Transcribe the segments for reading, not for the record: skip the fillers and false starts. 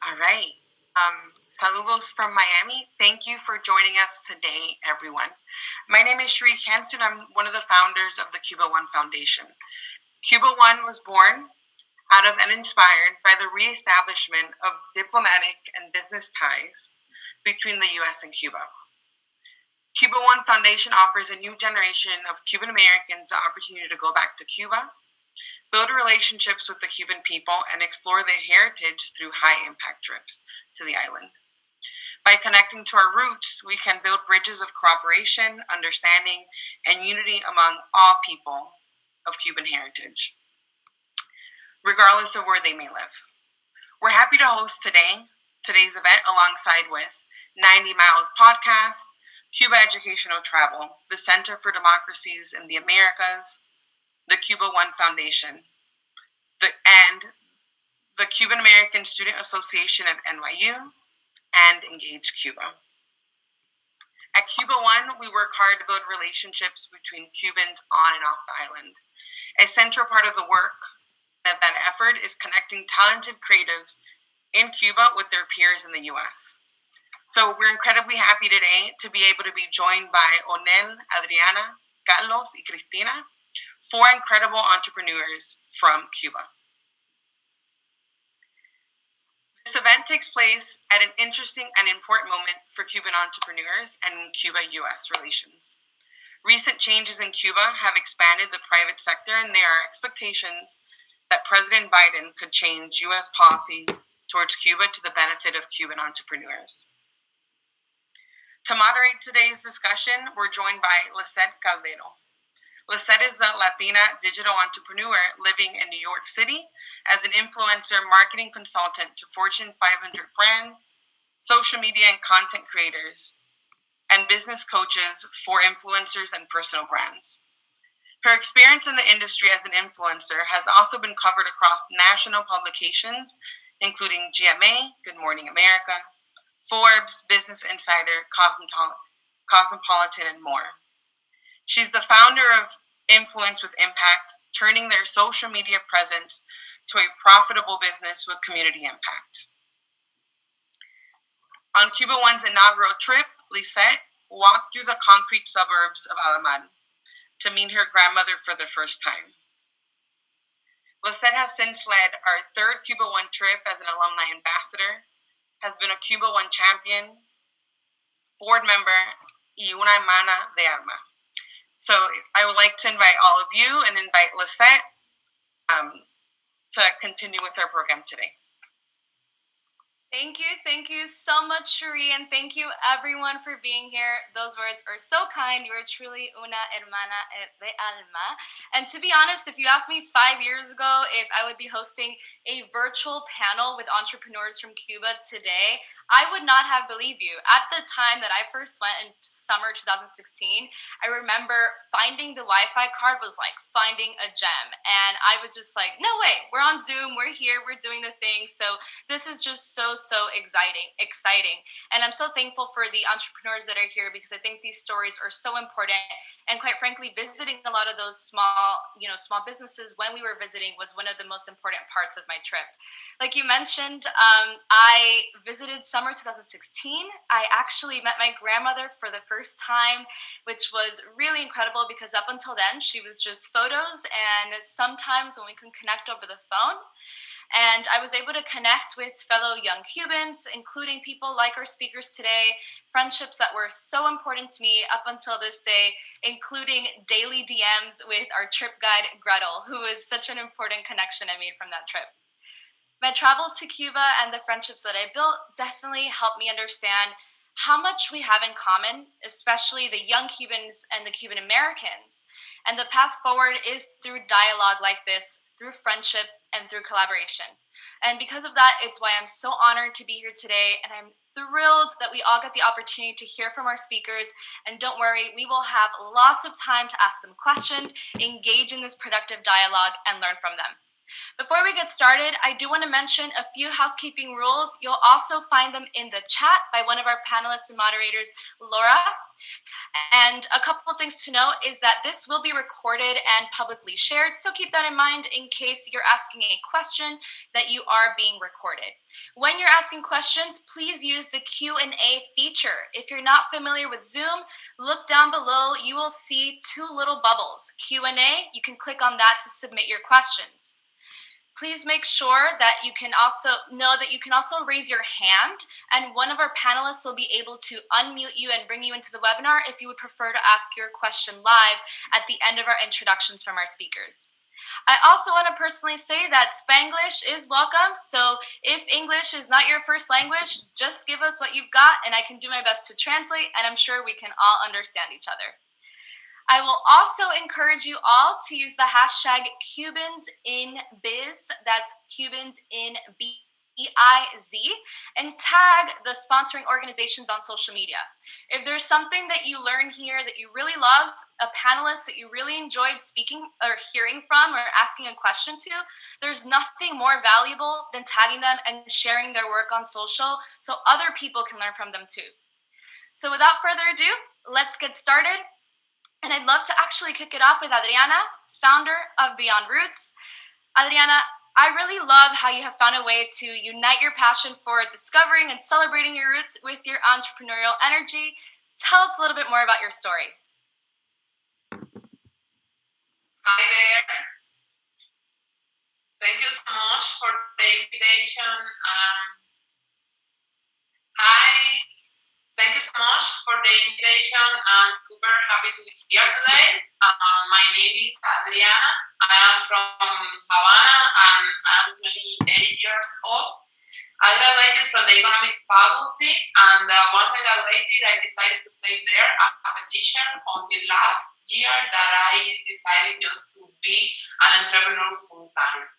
All right. Saludos from Miami. Thank you for joining us today, everyone. My name is Sheree Hansen. I'm one of the founders of the Cuba One Foundation. Cuba One was born out of and inspired by the reestablishment of diplomatic and business ties between the U.S. and Cuba. Cuba One Foundation offers a new generation of Cuban Americans the opportunity to go back to Cuba, build relationships with the Cuban people, and explore their heritage through high-impact trips to the island. By connecting to our roots, we can build bridges of cooperation, understanding, and unity among all people of Cuban heritage, regardless of where they may live. We're happy to host today's event alongside with 90 Miles Podcast, Cuba Educational Travel, the Center for Democracies in the Americas, the Cuba One Foundation, and the Cuban American Student Association of NYU, and Engage Cuba. At Cuba One, we work hard to build relationships between Cubans on and off the island. A central part of the work of that effort is connecting talented creatives in Cuba with their peers in the U.S. So we're incredibly happy today to be able to be joined by Onel, Adriana, Carlos, and Cristina, four incredible entrepreneurs from Cuba. This event takes place at an interesting and important moment for Cuban entrepreneurs and Cuba-U.S. relations. Recent changes in Cuba have expanded the private sector, and there are expectations that President Biden could change U.S. policy towards Cuba to the benefit of Cuban entrepreneurs. To moderate today's discussion, we're joined by Lisette Calvero. Lisette is a Latina digital entrepreneur living in New York City as an influencer marketing consultant to Fortune 500 brands, social media and content creators, and business coaches for influencers and personal brands. Her experience in the industry as an influencer has also been covered across national publications, including GMA, Good Morning America, Forbes, Business Insider, Cosmopolitan, and more. She's the founder of Influence with Impact, turning their social media presence to a profitable business with community impact. On Cuba One's inaugural trip, Lisette walked through the concrete suburbs of Alamán to meet her grandmother for the first time. Lisette has since led our third Cuba One trip as an alumni ambassador, has been a Cuba One champion, board member, y una hermana de alma. So I would like to invite all of you and invite Lisette to continue with our program today. Thank you so much, Sheree, and thank you everyone for being here. Those words are so kind. You are truly una hermana de alma. And to be honest, if you asked me 5 years ago if I would be hosting a virtual panel with entrepreneurs from Cuba today, I would not have believed you. At the time that I first went in summer 2016, I remember finding the Wi-Fi card was like finding a gem. And I was just like, no way, we're on Zoom, we're here, we're doing the thing. So this is just so exciting. And I'm so thankful for the entrepreneurs that are here because I think these stories are so important. And quite frankly, visiting a lot of those small businesses when we were visiting was one of the most important parts of my trip. Like you mentioned, I visited summer 2016. I actually met my grandmother for the first time, which was really incredible because up until then, she was just photos and sometimes when we can connect over the phone. And I was able to connect with fellow young Cubans, including people like our speakers today, friendships that were so important to me up until this day, including daily DMs with our trip guide, Gretel, who was such an important connection I made from that trip. My travels to Cuba and the friendships that I built definitely helped me understand how much we have in common, especially the young Cubans and the Cuban Americans. And the path forward is through dialogue like this, through friendship, and through collaboration. And because of that, it's why I'm so honored to be here today, and I'm thrilled that we all get the opportunity to hear from our speakers. And don't worry, we will have lots of time to ask them questions, engage in this productive dialogue, and learn from them. Before we get started, I do want to mention a few housekeeping rules. You'll also find them in the chat by one of our panelists and moderators, Laura. And a couple of things to note is that this will be recorded and publicly shared, so keep that in mind in case you're asking a question that you are being recorded. When you're asking questions, please use the Q&A feature. If you're not familiar with Zoom, look down below. You will see two little bubbles. Q&A, you can click on that to submit your questions. Please make sure that you can also raise your hand, and one of our panelists will be able to unmute you and bring you into the webinar if you would prefer to ask your question live at the end of our introductions from our speakers. I also want to personally say that Spanglish is welcome, so if English is not your first language, just give us what you've got and I can do my best to translate, and I'm sure we can all understand each other. I will also encourage you all to use the hashtag CubansInBiz, that's CubansInBiz, and tag the sponsoring organizations on social media. If there's something that you learn here that you really loved, a panelist that you really enjoyed speaking or hearing from or asking a question to, there's nothing more valuable than tagging them and sharing their work on social so other people can learn from them too. So without further ado, let's get started. And I'd love to actually kick it off with Adriana, founder of Beyond Roots. Adriana, I really love how you have found a way to unite your passion for discovering and celebrating your roots with your entrepreneurial energy. Tell us a little bit more about your story. Hi there. Thank you so much for the invitation. Thank you so much for the invitation. I'm super happy to be here today. My name is Adriana. I am from Havana and I'm 28 years old. I graduated from the economics faculty, and once I graduated, I decided to stay there as a teacher until last year that I decided just to be an entrepreneur full time.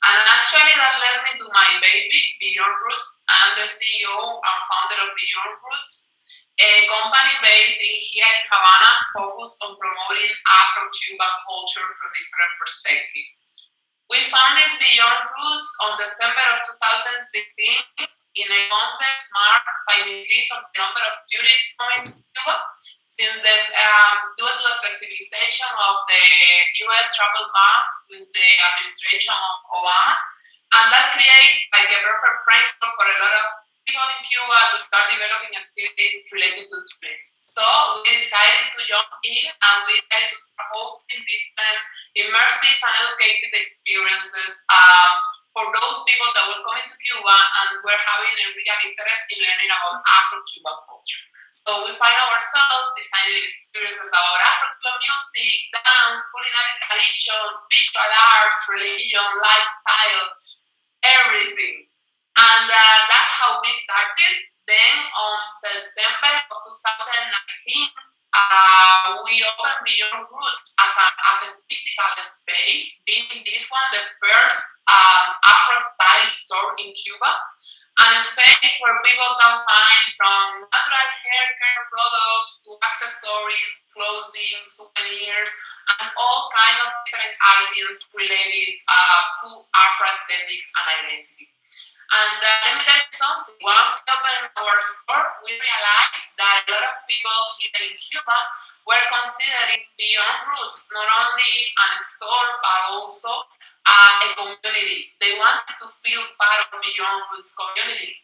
And actually that led me to my baby, Beyond Roots. I'm the CEO and founder of Beyond Roots, a company based here in Havana focused on promoting Afro-Cuban culture from different perspectives. We founded Beyond Roots on December of 2016 in a context marked by the increase of the number of tourists coming to Cuba since due to the flexibilization of the U.S. travel bans with the administration of Obama, and that created like a perfect framework for a lot of people in Cuba to start developing activities related to tourism. So we decided to jump in and we decided to start hosting different immersive and educated experiences for those people that were coming to Cuba and were having a real interest in learning about Afro-Cuban culture. So we find ourselves designing experiences about Afro-Cuban music, dance, culinary traditions, visual arts, religion, lifestyle, everything. And that's how we started. Then on September of 2019, we opened Beyond Roots as a physical space, being this one the first Afro-style store in Cuba, and a space where people can find from natural hair care products to accessories, clothing, souvenirs, and all kinds of different items related to Afro aesthetics and identity. And let me tell you something. Once we opened our store, we realized that a lot of people here in Cuba were considering Beyond Roots not only a store but also a community. They wanted to feel part of Beyond Roots community.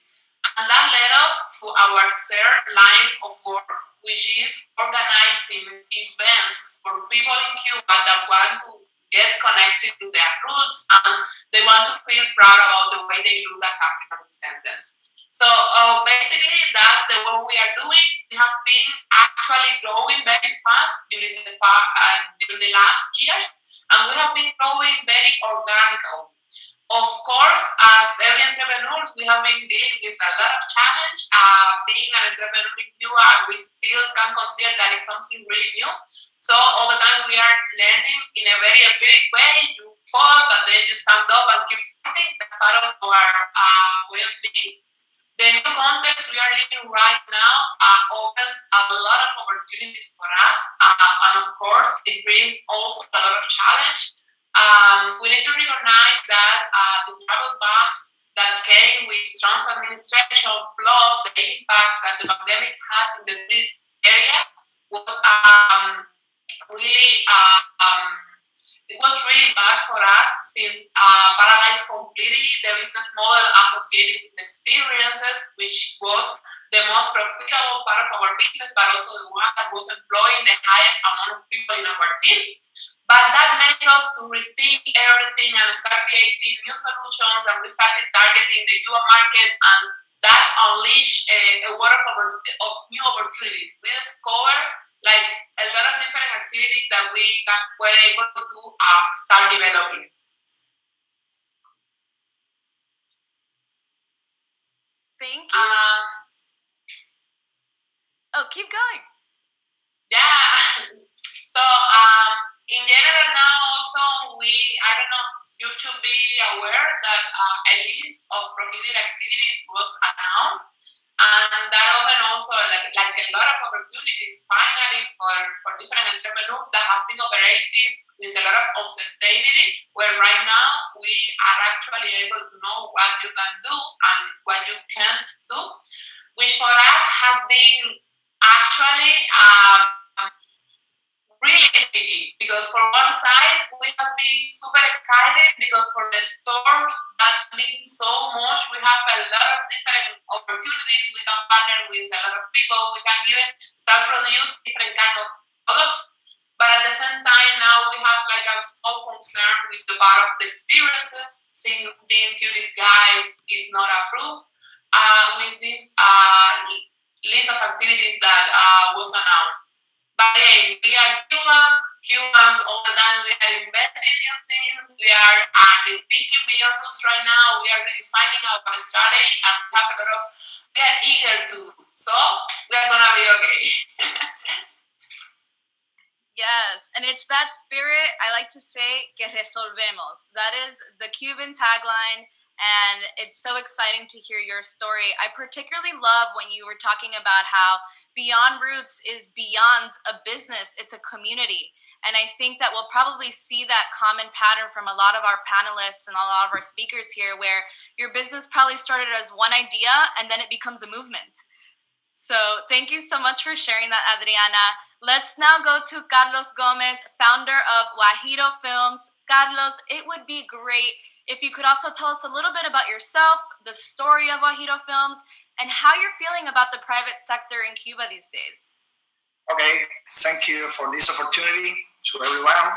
And that led us to our third line of work, which is organizing events for people in Cuba that want to get connected with their roots and they want to feel proud about the way they look as African descendants. So basically that's the work we are doing. We have been actually growing very fast during the last years, and we have been growing very organically. Of course, as every entrepreneur, we have been dealing with a lot of challenge. Being an entrepreneur in Cuba, we still can consider that is something really new. So all the time we are learning in a very empiric way. You fall, but then you stand up and keep fighting. That's part of our way of being. The new context we are living right now opens a lot of opportunities for us. And of course, it brings also a lot of challenge. We need to recognize that the travel bans that came with strong administration plus the impacts that the pandemic had in the tourist area was really it was really bad for us since paralyzed completely the business model associated with the experiences, which was the most profitable part of our business, but also the one that was employing the highest amount of people in our team. But that made us to rethink everything and start creating new solutions, and we started targeting the Cuba market, and that unleashed a world of new opportunities. We discovered like a lot of different activities that we were able to start developing. Thank you. Keep going. Yeah. So in general now also I don't know, you should be aware that a list of prohibited activities was announced, and that opened also like a lot of opportunities finally for different entrepreneurs that have been operating with a lot of uncertainty, where right now we are actually able to know what you can do and what you can't do, which for us has been actually really tricky, because for one side we have been super excited because for the store that means so much. We have a lot of different opportunities. We can partner with a lot of people. We can even start produce different kind of products. But at the same time, now we have like a small concern with the part of the experiences, since being tourist guides is not approved with this list of activities that was announced. But hey, we are humans all the time. We are inventing new things. We are thinking beyond roots right now. We are redefining our strategy, and we have a lot of. We are eager to. So we are gonna be okay. Yes, and it's that spirit, I like to say, que resolvemos. That is the Cuban tagline, and it's so exciting to hear your story. I particularly love when you were talking about how Beyond Roots is beyond a business, it's a community. And I think that we'll probably see that common pattern from a lot of our panelists and a lot of our speakers here, where your business probably started as one idea and then it becomes a movement. So thank you so much for sharing that, Adriana. Let's now go to Carlos Gomez, founder of Guajiro Films. Carlos, it would be great if you could also tell us a little bit about yourself, the story of Guajiro Films, and how you're feeling about the private sector in Cuba these days. Okay, thank you for this opportunity to everyone.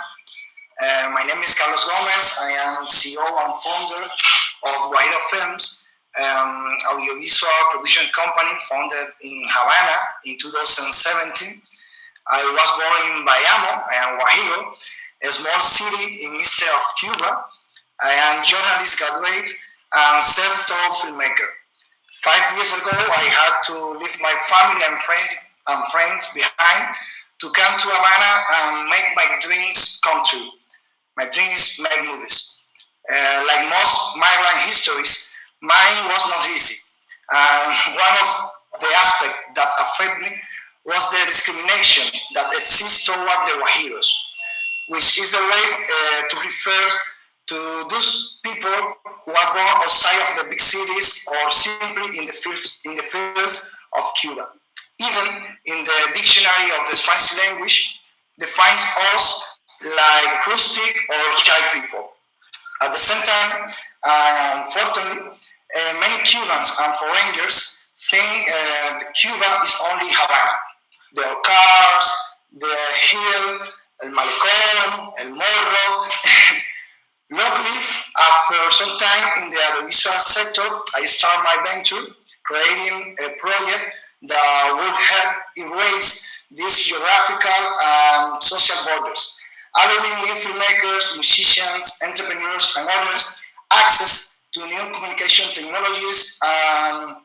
My name is Carlos Gomez. I am CEO and founder of Guajiro Films, audiovisual production company founded in Havana in 2017. I was born in Bayamo, I am Guajiro, a small city in eastern of Cuba. I am journalist graduate and self-taught filmmaker. 5 years ago, I had to leave my family and friends behind to come to Havana and make my dreams come true. My dream is make movies. Like most migrant histories, mine was not easy. One of the aspects that affected me was the discrimination that exists toward the Guajiros, which is a way to refer to those people who are born outside of the big cities or simply in the fields of Cuba. Even in the dictionary of the Spanish language, defines us like rustic or shy people. At the same time, unfortunately, many Cubans and foreigners think that Cuba is only Havana. There are cars, the hill, el malecón, el morro. Luckily, after some time in the audiovisual sector, I started my venture creating a project that will help erase these geographical and social borders, allowing new filmmakers, musicians, entrepreneurs, and others access to new communication technologies and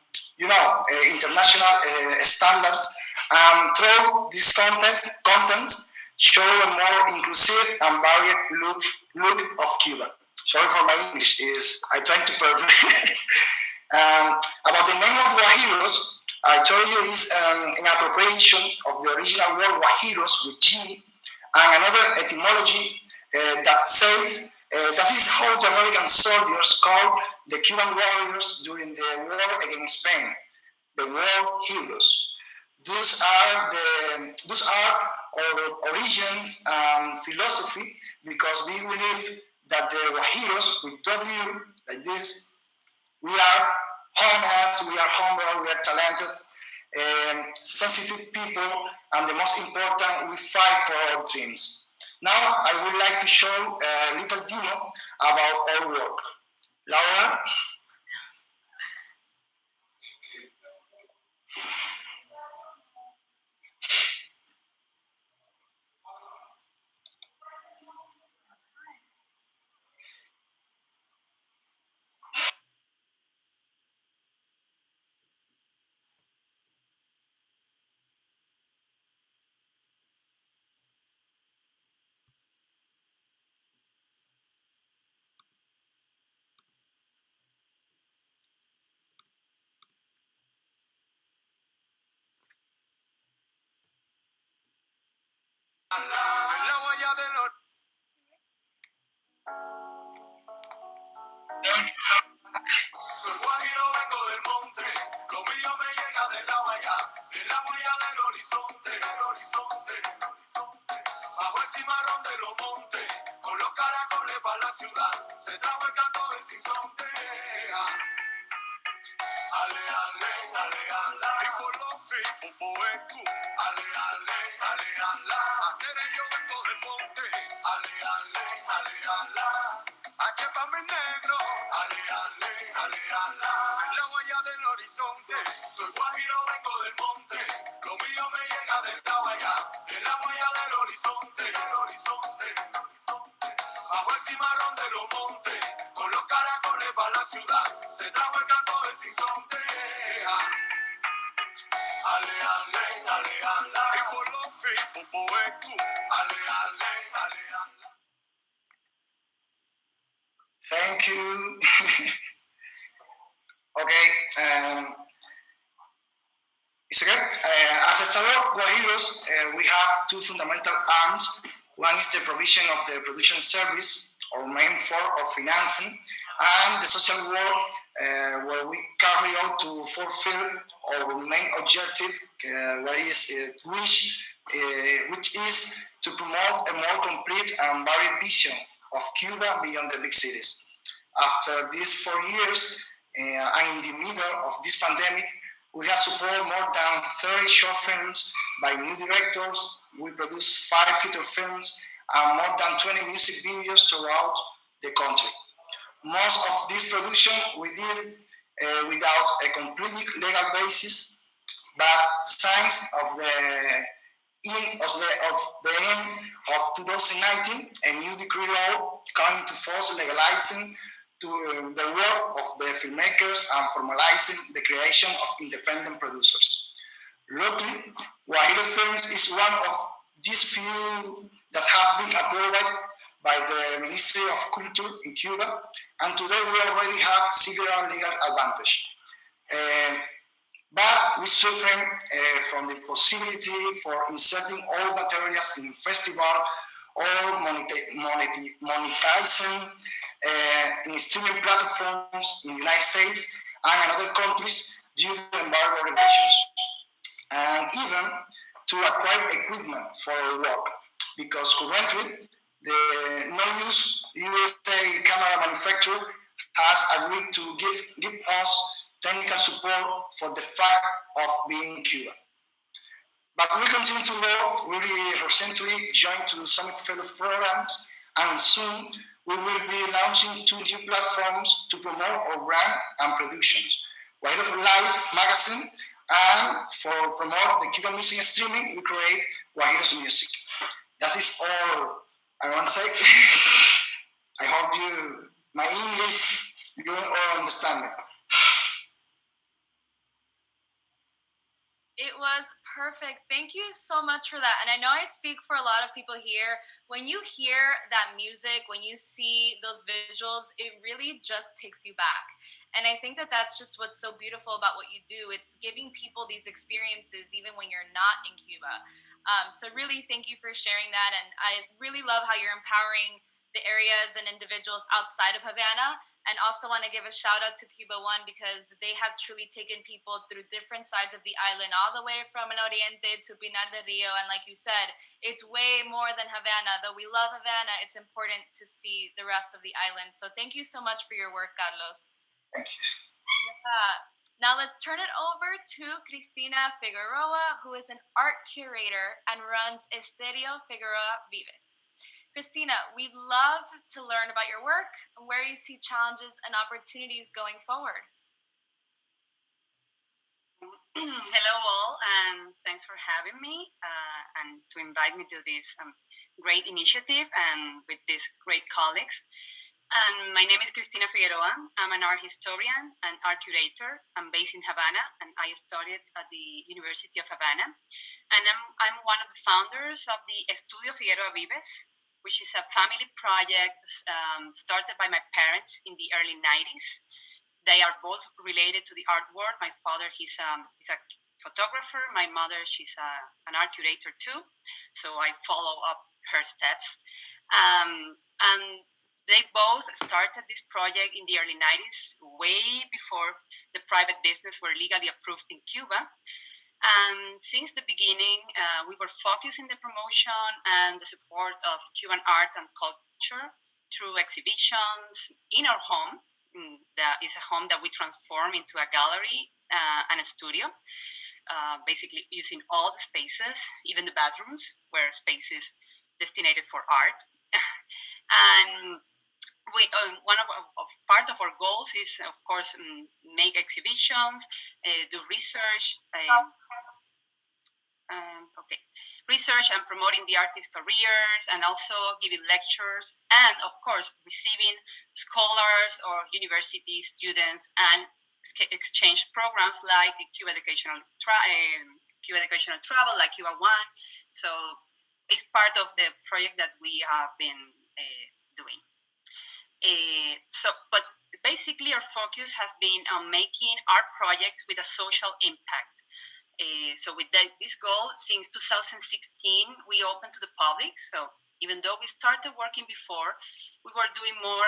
international standards. Through these contents show a more inclusive and varied look of Cuba. Sorry for my English, I try to perfect. About the name of Guajiros, I told you is an appropriation of the original word Guajiros with G, and another etymology that says that is how the American soldiers called the Cuban warriors during the war against Spain, the war heroes. Those are our origins and philosophy, because we believe that the heroes with W like this, we are honest, we are humble, we are talented, sensitive people, and the most important, we fight for our dreams. Now, I would like to show a little demo about our work. Laura? Soy guajiro, vengo del monte, lo mío me llega del agua allá, de la huella del horizonte, bajo el cimarrón de los montes, con los caracoles para la ciudad, se trajo el canto del sinsonte. Ale, ale, ale, ala, y con los popoecu, ale, ale, ale, ala, hacer yo vengo del monte, ale, ale, ale, ala, a chepa mi negro, ale, ale, ale, ala, en la huella del horizonte, soy guajiro, vengo del monte, lo mío me llega del Tawaya, en la huella del horizonte, bajo el cimarrón de los montes, con los caracoles para la ciudad, se trajo el canto del sinsonte. Ale, ale, ale, ala, y por los popoecu, ale, ale, ale, ala. Thank you. Okay, it's okay. As a startup Guajiros, we have two fundamental arms. One is the provision of the production service, our main form of financing, and the social work, where we carry out to fulfill our main objective, which is to promote a more complete and varied vision of Cuba beyond the big cities. After these 4 years, and in the middle of this pandemic, we have supported more than 30 short films by new directors. We produce 5 feature films and more than 20 music videos throughout the country. Most of this production we did without a completely legal basis, but signs of the end of 2019, a new decree law coming to force legalizing to the work of the filmmakers and formalizing the creation of independent producers. Luckily, Guajiro Films is one of these few that have been approved by the Ministry of Culture in Cuba, and today we already have several legal advantage. But we suffer from the possibility for inserting all materials in festival or monetizing in streaming platforms in the United States and in other countries due to embargo regulations, and even to acquire equipment for our work, because currently the no-use USA camera manufacturer has agreed to give us technical support for the fact of being in Cuba. But we continue to work. We recently joined to Summit Fellow programs, and soon we will be launching 2 new platforms to promote our brand and productions. White of Life magazine, and for promote the Cuban music streaming, we create Guajiros Music. That is all I want to say. I hope my English, you all understand me. It was perfect. Thank you so much for that. And I know I speak for a lot of people here. When you hear that music, when you see those visuals, it really just takes you back. And I think that that's just what's so beautiful about what you do. It's giving people these experiences even when you're not in Cuba. So, really, thank you for sharing that. And I really love how you're empowering the areas and individuals outside of Havana, and also want to give a shout out to Cuba One because they have truly taken people through different sides of the island, all the way from El Oriente to Pinar del Rio. And like you said, it's way more than Havana. Though we love Havana, it's important to see the rest of the island. So thank you so much for your work, Carlos. Thank you. Now let's turn it over to Cristina Figueroa, who is an art curator and runs Estéreo Figueroa Vives. Christina, we'd love to learn about your work and where you see challenges and opportunities going forward. Hello, all, and thanks for having me and to invite me to this great initiative and with these great colleagues. And my name is Cristina Figueroa. I'm an art historian and art curator. I'm based in Havana, and I studied at the University of Havana. And I'm one of the founders of the Estudio Figueroa Vives, which is a family project started by my parents in the early 90s. They are both related to the art world. My father, he's a photographer. My mother, she's an art curator too. So I follow up her steps. And they both started this project in the early 90s, way before the private business were legally approved in Cuba. And since the beginning, we were focusing the promotion and the support of Cuban art and culture through exhibitions in our home. That is a home that we transform into a gallery and a studio, basically using all the spaces, even the bathrooms, were spaces destined for art. And one of part of our goals is, of course, make exhibitions, do research, research and promoting the artists' careers, and also giving lectures, and of course, receiving scholars or university students and exchange programs like Cuba Educational Travel, like Cuba One. So it's part of the project that we have been doing. But basically, our focus has been on making art projects with a social impact. So with this goal, since 2016, we opened to the public. So even though we started working before, we were doing more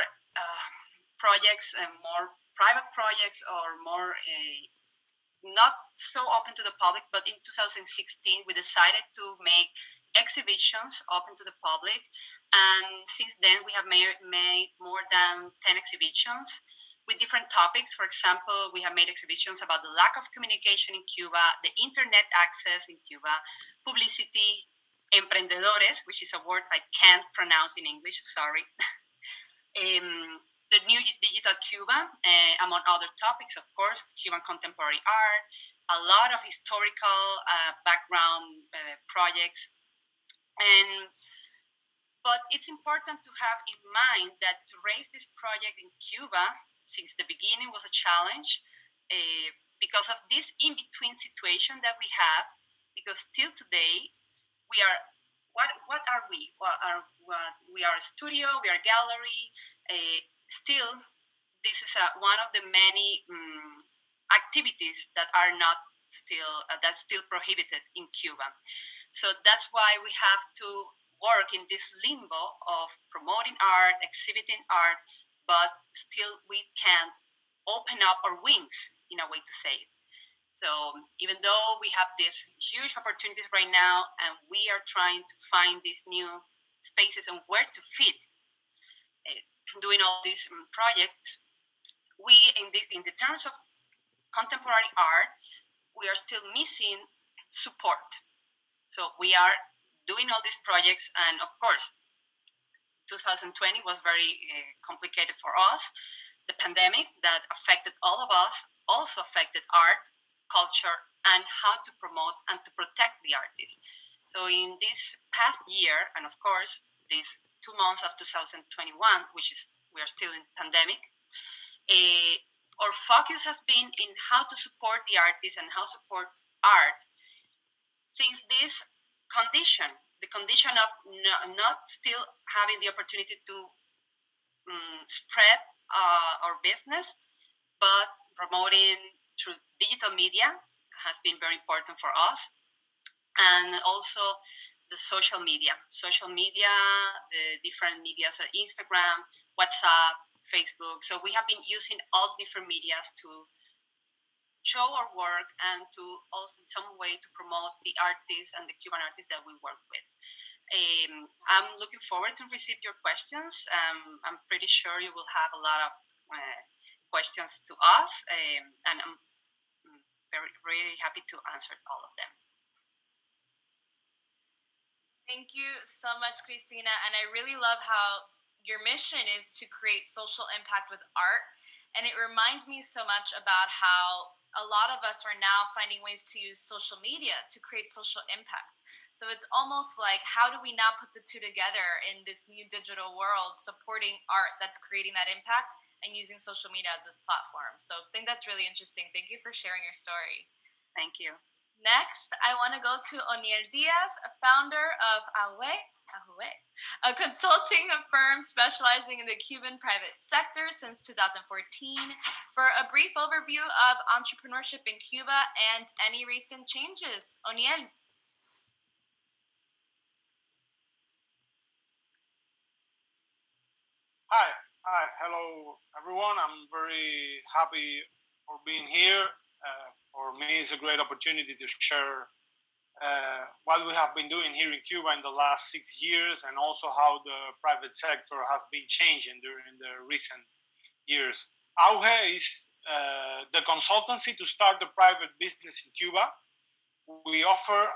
projects, more private projects, or more not so open to the public. But in 2016, we decided to make exhibitions open to the public. And since then, we have made more than 10 exhibitions with different topics. For example, we have made exhibitions about the lack of communication in Cuba, the internet access in Cuba, publicity, emprendedores, which is a word I can't pronounce in English, sorry. The new digital Cuba, among other topics, of course, Cuban contemporary art, a lot of historical background projects. But it's important to have in mind that to raise this project in Cuba since the beginning was a challenge because of this in-between situation that we have, because still today we are, what are we? We are a studio, we are a gallery. Still, this is one of the many activities that are not still, that's still prohibited in Cuba. So that's why we have to work in this limbo of promoting art, exhibiting art, but still we can't open up our wings, in a way to say it. So even though we have these huge opportunities right now, and we are trying to find these new spaces and where to fit, doing all these projects, we, in the terms of contemporary art, we are still missing support. So we are doing all these projects, and of course, 2020 was very complicated for us. The pandemic that affected all of us also affected art, culture, and how to promote and to protect the artists. So in this past year, and of course, these 2 months of 2021, which is, we are still in pandemic, our focus has been in how to support the artists and how to support art since this condition, the condition of not still having the opportunity to spread our business, but promoting through digital media has been very important for us. And also the social media, the different medias, Instagram, WhatsApp, Facebook. So we have been using all different medias to show our work and to also in some way to promote the artists and the Cuban artists that we work with. I'm looking forward to receive your questions. I'm pretty sure you will have a lot of questions to us, and I'm really happy to answer all of them. Thank you so much, Cristina. And I really love how your mission is to create social impact with art. And it reminds me so much about how a lot of us are now finding ways to use social media to create social impact. So it's almost like, how do we now put the two together in this new digital world, supporting art that's creating that impact and using social media as this platform? So I think that's really interesting. Thank you for sharing your story. Thank you. Next, I want to go to Oniel Diaz, a founder of Ahué, a consulting firm specializing in the Cuban private sector since 2014, for a brief overview of entrepreneurship in Cuba and any recent changes. Oniel. Hello everyone. I'm very happy for being here. For me, it's a great opportunity to share what we have been doing here in Cuba in the last 6 years, and also how the private sector has been changing during the recent years. AUGE is the consultancy to start the private business in Cuba. We offer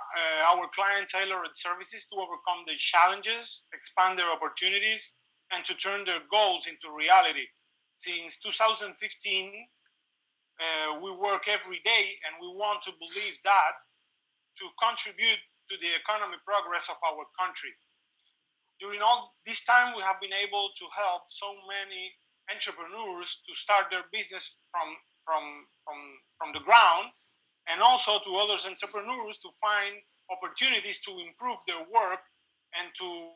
our clients tailored services to overcome their challenges, expand their opportunities, and to turn their goals into reality. Since 2015, we work every day, and we want to believe that to contribute to the economic progress of our country. During all this time, we have been able to help so many entrepreneurs to start their business from the ground, and also to other entrepreneurs to find opportunities to improve their work and to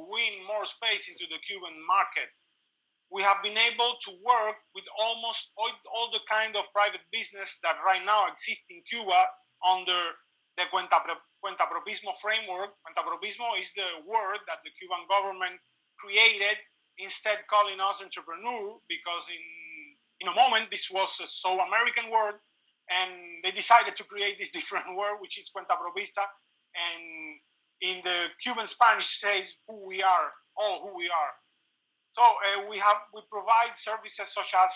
win more space into the Cuban market. We have been able to work with almost all the kind of private business that right now exist in Cuba under the Cuentapropismo framework. Cuentapropismo is the word that the Cuban government created, instead calling us entrepreneur, because in a moment this was a so American word, and they decided to create this different word, which is Cuentapropista, and in the Cuban Spanish says who we are, all who we are. So we provide services such as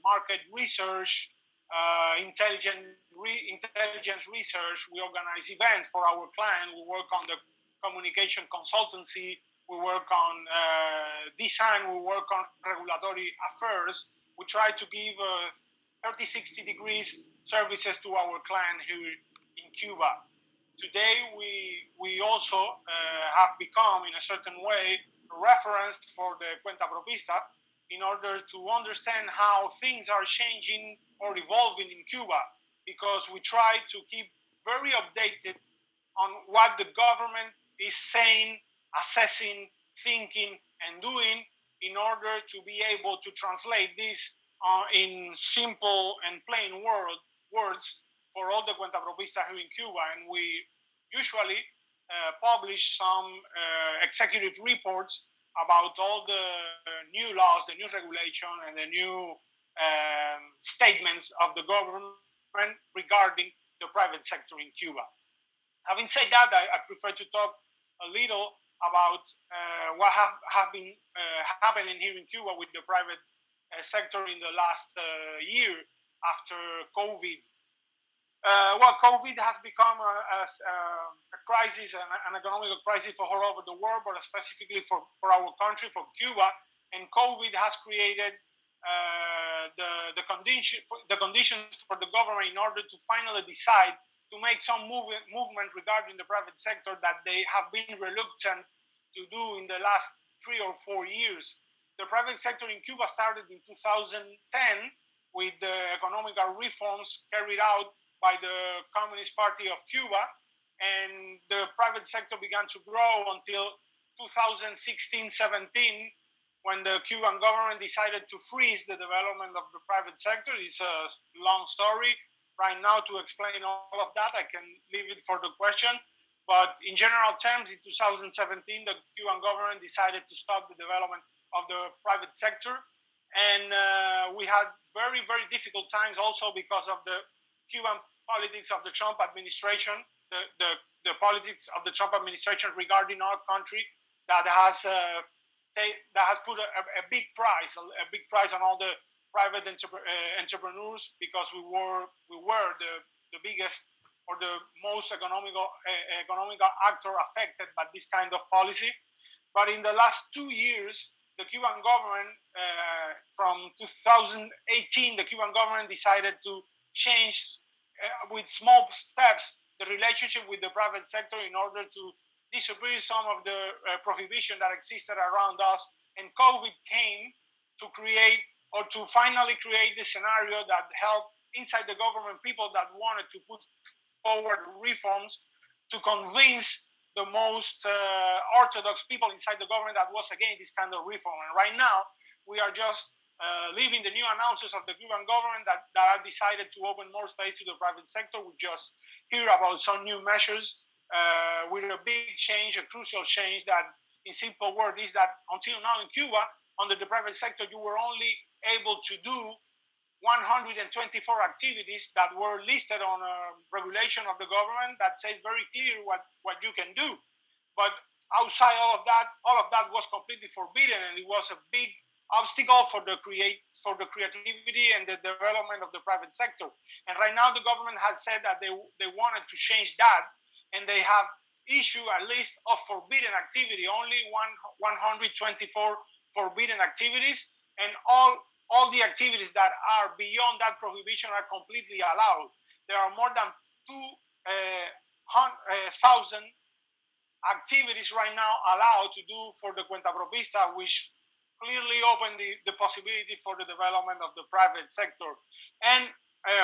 market research, intelligence research. We organize events for our clients. We work on the communication consultancy. We work on design. We work on regulatory affairs. We try to give 30-60 degrees services to our client here in Cuba. Today, we also have become, in a certain way, a reference for the Cuentapropista in order to understand how things are changing or evolving in Cuba, because we try to keep very updated on what the government is saying, assessing, thinking, and doing in order to be able to translate this in simple and plain words for all the Cuentapropistas here in Cuba. And we usually publish some executive reports about all the new laws, the new regulation, and the new statements of the government regarding the private sector in Cuba. Having said that, I prefer to talk a little about what have been happening here in Cuba with the private sector in the last year after COVID. COVID has become a crisis, an economic crisis for all over the world, but specifically for our country, for Cuba. And COVID has created the conditions for the government in order to finally decide to make some movement regarding the private sector that they have been reluctant to do in the last 3 or 4 years. The private sector in Cuba started in 2010 with the economic reforms carried out by the Communist Party of Cuba, and the private sector began to grow until 2016-17, when the Cuban government decided to freeze the development of the private sector. It's a long story. Right now, to explain all of that, I can leave it for the question. But in general terms, in 2017, the Cuban government decided to stop the development of the private sector. And we had very, very difficult times also because of the Cuban politics of the Trump administration, the politics of the Trump administration regarding our country that has put a big price on all the private entrepreneurs, because we were the biggest or the most economical actor affected by this kind of policy. But in the last 2 years, the Cuban government, from 2018, the Cuban government decided to change with small steps the relationship with the private sector in order to disappear some of the prohibition that existed around us. And COVID came to create, or to finally create, the scenario that helped inside the government people that wanted to put forward reforms to convince the most orthodox people inside the government that was against this kind of reform. And right now, we are just leaving the new announcements of the Cuban government that have decided to open more space to the private sector. We just hear about some new measures with a big change, a crucial change that, in simple words, is that until now in Cuba, under the private sector, you were only able to do 124 activities that were listed on a regulation of the government that says very clear what you can do. But outside all of that was completely forbidden, and it was a big obstacle for the creativity and the development of the private sector. And right now, the government has said that they wanted to change that, and they have issued a list of forbidden activity, only 124 forbidden activities, and all the activities that are beyond that prohibition are completely allowed. There are more than 2,000 activities right now allowed to do for the cuenta propista, which clearly open the possibility for the development of the private sector. And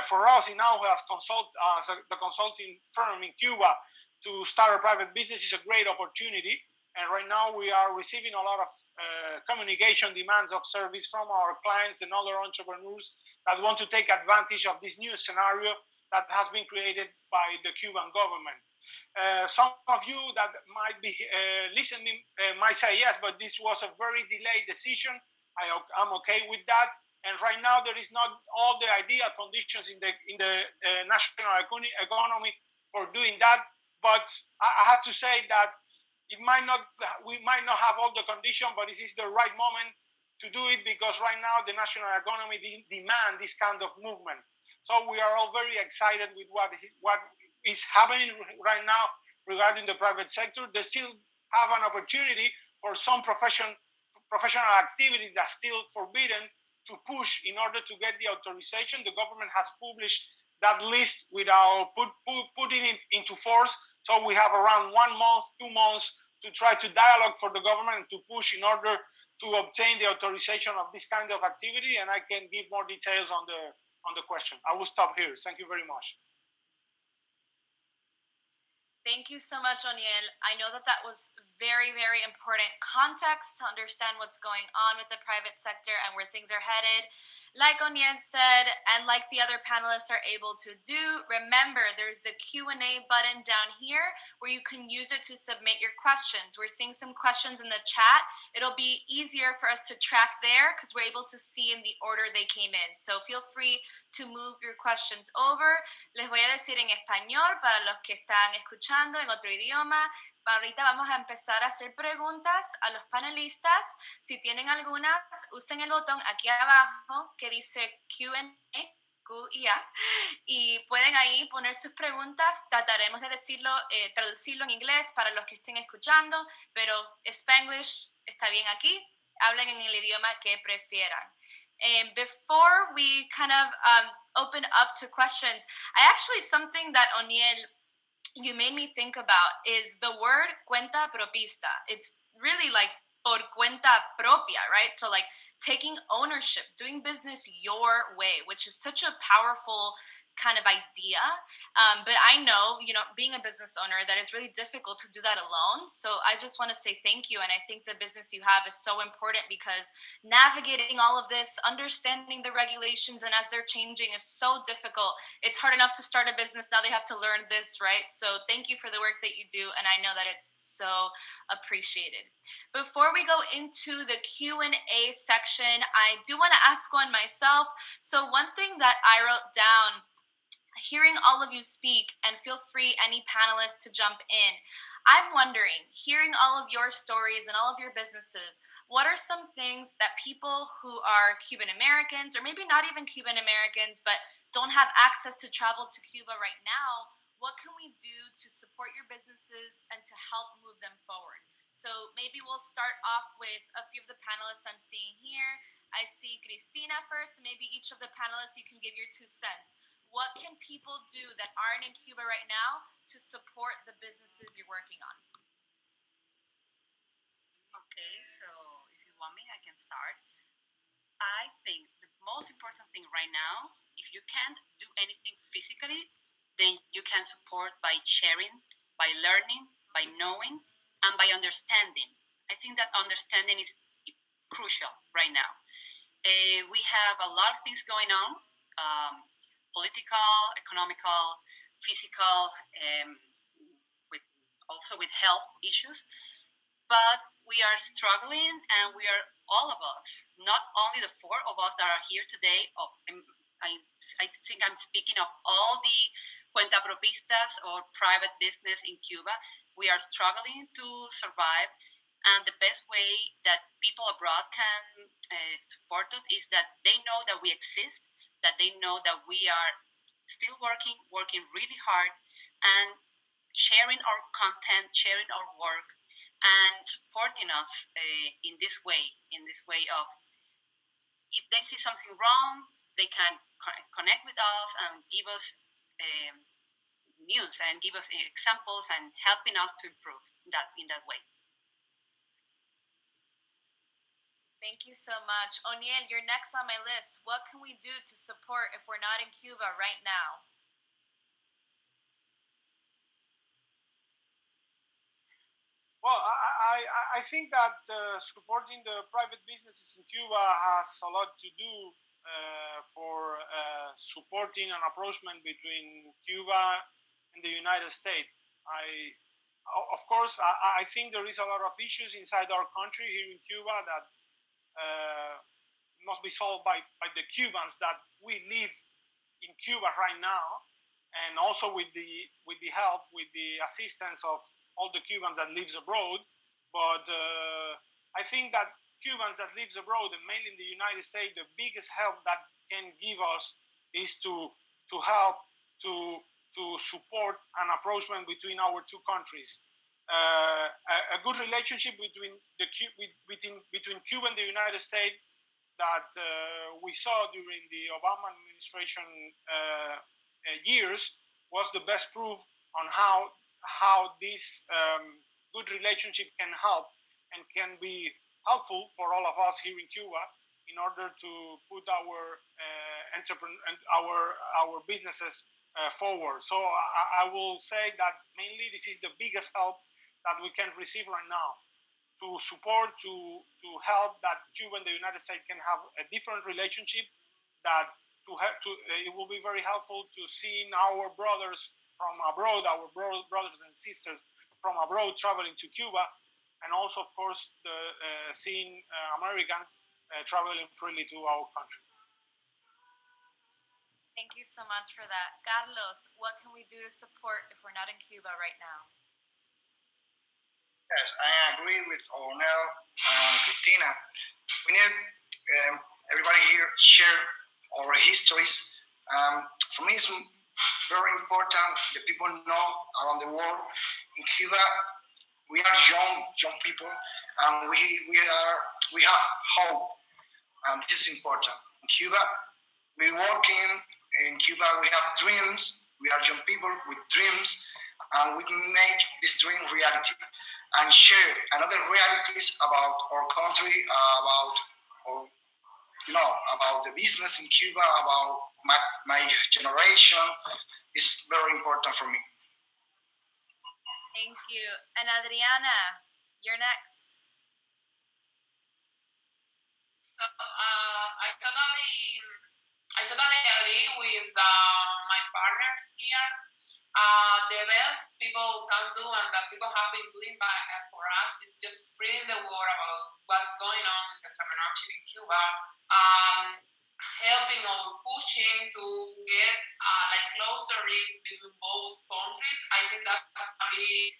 for us in now, as the consulting firm in Cuba, to start a private business is a great opportunity. And right now we are receiving a lot of communication demands of service from our clients and other entrepreneurs that want to take advantage of this new scenario that has been created by the Cuban government. Some of you that might be listening might say, yes, but this was a very delayed decision. I'm okay with that. And right now there is not all the ideal conditions in the national economy for doing that. But I have to say that we might not have all the conditions, but this is the right moment to do it, because right now the national economy demand this kind of movement. So we are all very excited with what is happening right now regarding the private sector. They still have an opportunity for some professional activity that's still forbidden to push in order to get the authorization. The government has published that list without putting it into force. So we have around 1 month, 2 months to try to dialogue for the government to push in order to obtain the authorization of this kind of activity. And I can give more details on the question. I will stop here. Thank you very much. Thank you so much, Oniel. I know that was very, very important context to understand what's going on with the private sector and where things are headed. Like Oniel said, and like the other panelists are able to do, remember there's the Q&A button down here where you can use it to submit your questions. We're seeing some questions in the chat. It'll be easier for us to track there because we're able to see in the order they came in. So feel free to move your questions over. Les voy a decir en español para los que están escuchando en otro idioma. Ahorita vamos a empezar a hacer preguntas a los panelistas. Si tienen algunas, usen el botón aquí abajo que dice Q&A, Q&A, y pueden ahí poner sus preguntas. Trataremos de traducirlo en inglés para los que estén escuchando, pero Spanglish está bien aquí. Hablen en el idioma que prefieran. And before we kind of open up to questions, something that Oniel, you made me think about is the word cuenta propista. It's really like por cuenta propia, right? So like taking ownership, doing business your way, which is such a powerful kind of idea. But I know, being a business owner, that it's really difficult to do that alone. So I just want to say thank you. And I think the business you have is so important, because navigating all of this, understanding the regulations, and as they're changing, is so difficult. It's hard enough to start a business. Now they have to learn this, right? So thank you for the work that you do. And I know that it's so appreciated. Before we go into the Q&A section, I do want to ask one myself. So one thing that I wrote down, hearing all of you speak, and feel free, any panelists, to jump in. I'm wondering, hearing all of your stories and all of your businesses, what are some things that people who are Cuban Americans, or maybe not even Cuban Americans, but don't have access to travel to Cuba right now, what can we do to support your businesses and to help move them forward? So maybe we'll start off with a few of the panelists I'm seeing here. I see Cristina first. Maybe each of the panelists, you can give your 2 cents. What can people do that aren't in Cuba right now to support the businesses you're working on? Okay, so if you want me, I can start. I think the most important thing right now, if you can't do anything physically, then you can support by sharing, by learning, by knowing, and by understanding. I think that understanding is crucial right now. We have a lot of things going on, political, economical, physical, with also with health issues. But we are struggling, and we are, all of us, not only the 4 of us that are here today. I think I'm speaking of all the cuentapropistas or private business in Cuba. We are struggling to survive, and the best way that people abroad can support us is that they know that we exist, that they know that we are still working really hard, and sharing our content, sharing our work, and supporting us in this way of, if they see something wrong, they can connect with us and give us news and give us examples and helping us to improve in that way. Thank you so much. O'Neill, you're next on my list. What can we do to support if we're not in Cuba right now? Well, I think that supporting the private businesses in Cuba has a lot to do for supporting an approachment between Cuba and the United States. Of course, I think there is a lot of issues inside our country here in Cuba that must be solved by the Cubans that we live in Cuba right now, and also with the help, with the assistance of all the Cubans that lives abroad. But I think that Cubans that lives abroad, and mainly in the United States, the biggest help that can give us is to help to support an approachment between our 2 countries. A good relationship between Cuba and the United States that we saw during the Obama administration years was the best proof on how this good relationship can help and can be helpful for all of us here in Cuba in order to put our our businesses forward. So I will say that mainly this is the biggest help that we can receive right now, to support, to help that Cuba and the United States can have a different relationship. That it will be very helpful to see our brothers from abroad, our brothers and sisters from abroad traveling to Cuba, and also, of course, seeing Americans traveling freely to our country. Thank you so much for that. Carlos, what can we do to support if we're not in Cuba right now? Yes, I agree with Ornell and Christina. We need everybody here share our histories. For me, it's very important that people know around the world. In Cuba, we are young people, and we have hope. This is important. In Cuba, we're working. In Cuba, we have dreams. We are young people with dreams, and we can make this dream reality and share another realities about our country, about our about the business in Cuba, about my generation, is very important for me. Thank you. And Adriana, you're next. I totally agree with my partners here. The best people can do and that people have been doing for us is just spreading the word about what's going on with entrepreneurship in Cuba, helping or pushing to get closer links between both countries. I think that's really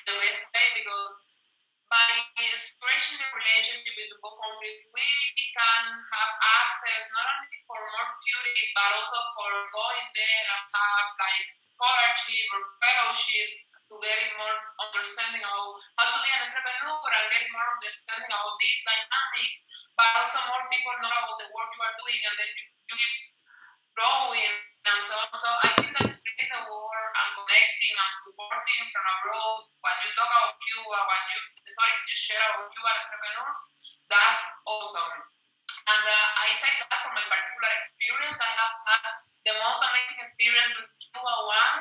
the best way because by stretching the relationship between both countries, we can have access not only for more tourists, but also for going there and have scholarship or fellowships to getting more understanding of how to be an entrepreneur and getting more understanding of these dynamics, but also more people know about the work you are doing and then you keep growing and so on. So I think that spreading the word and connecting and supporting from abroad, when you talk about Cuba, the stories you share about Cuban entrepreneurs, that's awesome. And I say that from my particular experience, I have had the most amazing experience with Cuba One.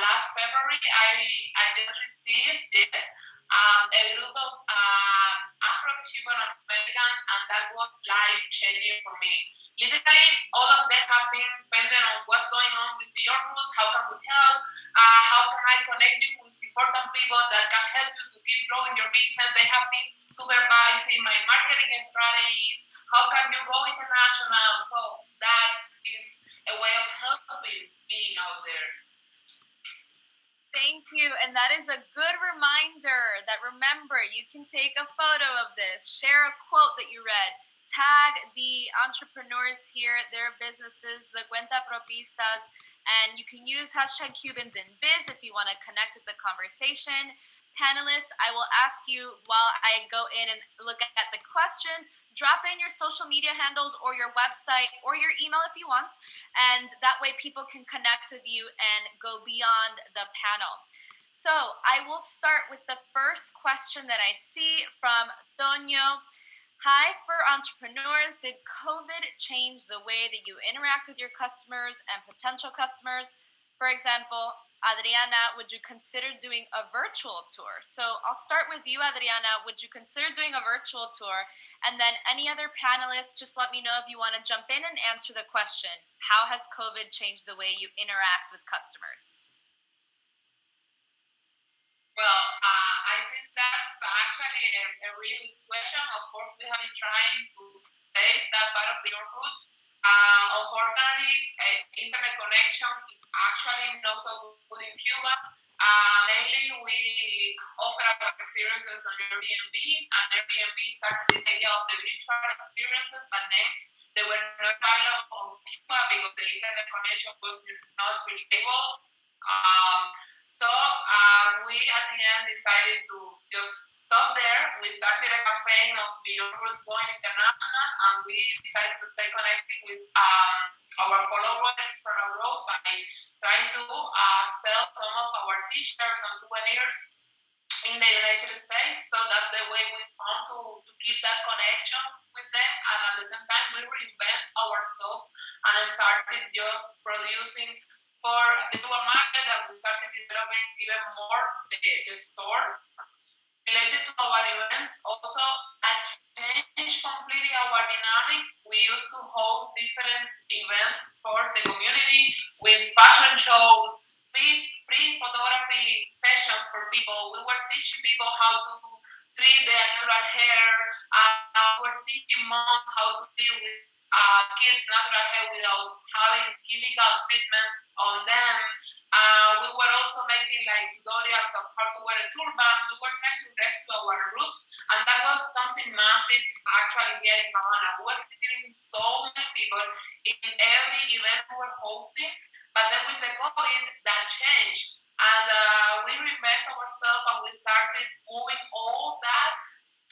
Last February, I just received this a group of Afro-Cuban American, and that was life-changing for me. Literally, all of them have been dependent on what's going on with your roots, how can we help, how can I connect you with important people that can help you to keep growing your business. They have been supervising my marketing strategies, how can you go international. So that is a way of helping being out there. Thank you. And that is a good reminder that remember, you can take a photo of this, share a quote that you read, tag the entrepreneurs here, their businesses, the cuenta propistas, and you can use hashtag Cubans in Biz if you want to connect with the conversation. Panelists, I will ask you while I go in and look at the questions, drop in your social media handles or your website or your email if you want, and that way people can connect with you and go beyond the panel. So I will start with the first question that I see from Tonio. Hi, for entrepreneurs, did COVID change the way that you interact with your customers and potential customers? For example, Adriana, would you consider doing a virtual tour? So I'll start with you, Adriana. Would you consider doing a virtual tour? And then any other panelists, just let me know if you want to jump in and answer the question. How has COVID changed the way you interact with customers? Well, I think that's actually a really good question. Of course, we have been trying to save that part of your roots. Unfortunately, internet connection is actually not so good in Cuba. Mainly, we offer our experiences on Airbnb, and Airbnb started this idea of the virtual experiences, but then they were not available on Cuba because the internet connection was not reliable. So we at the end decided to just stop there. We started a campaign of Beyond Roots going international, and we decided to stay connected with our followers from abroad by trying to sell some of our t-shirts and souvenirs in the United States. So that's the way we found to keep that connection with them, and at the same time we reinvent ourselves and started just producing for the Cuba market, and we started developing even more the store. Related to our events, also changed completely our dynamics. We used to host different events for the community with fashion shows, free photography sessions for people. We were teaching people how to treat their natural hair. We were teaching moms how to deal with kids' natural hair without having chemical treatments on them. We were also making tutorials of how to wear a turban. We were trying to rescue our roots, and that was something massive actually here in Havana. We were receiving so many people in every event we were hosting, but then with the COVID, that changed. And we reinvent ourselves, and we started moving all that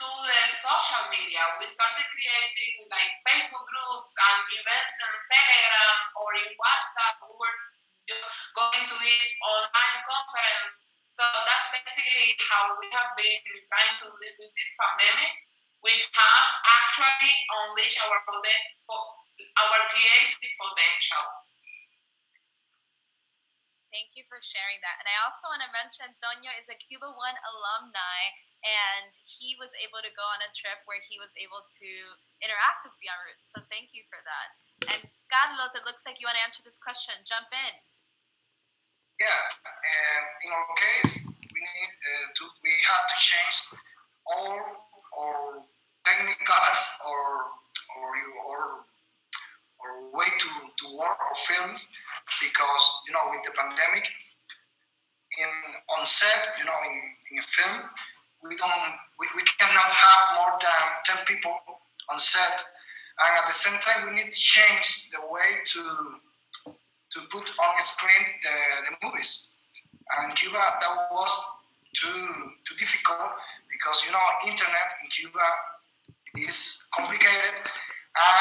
to the social media. We started creating Facebook groups and events on Telegram or in WhatsApp. We were just going to the online conference. So that's basically how we have been trying to live with this pandemic. which have actually unleashed our creative potential. Thank you for sharing that. And I also want to mention Toño is a Cuba One alumni, and he was able to go on a trip where he was able to interact with Beyond Roots. So thank you for that. And Carlos, it looks like you want to answer this question. Jump in. Yes, in our case, we had to change all our technicals or way to work or films because with the pandemic on set in a film we cannot have more than 10 people on set, and at the same time we need to change the way to put on screen the movies. And in Cuba, that was too difficult because internet in Cuba is complicated,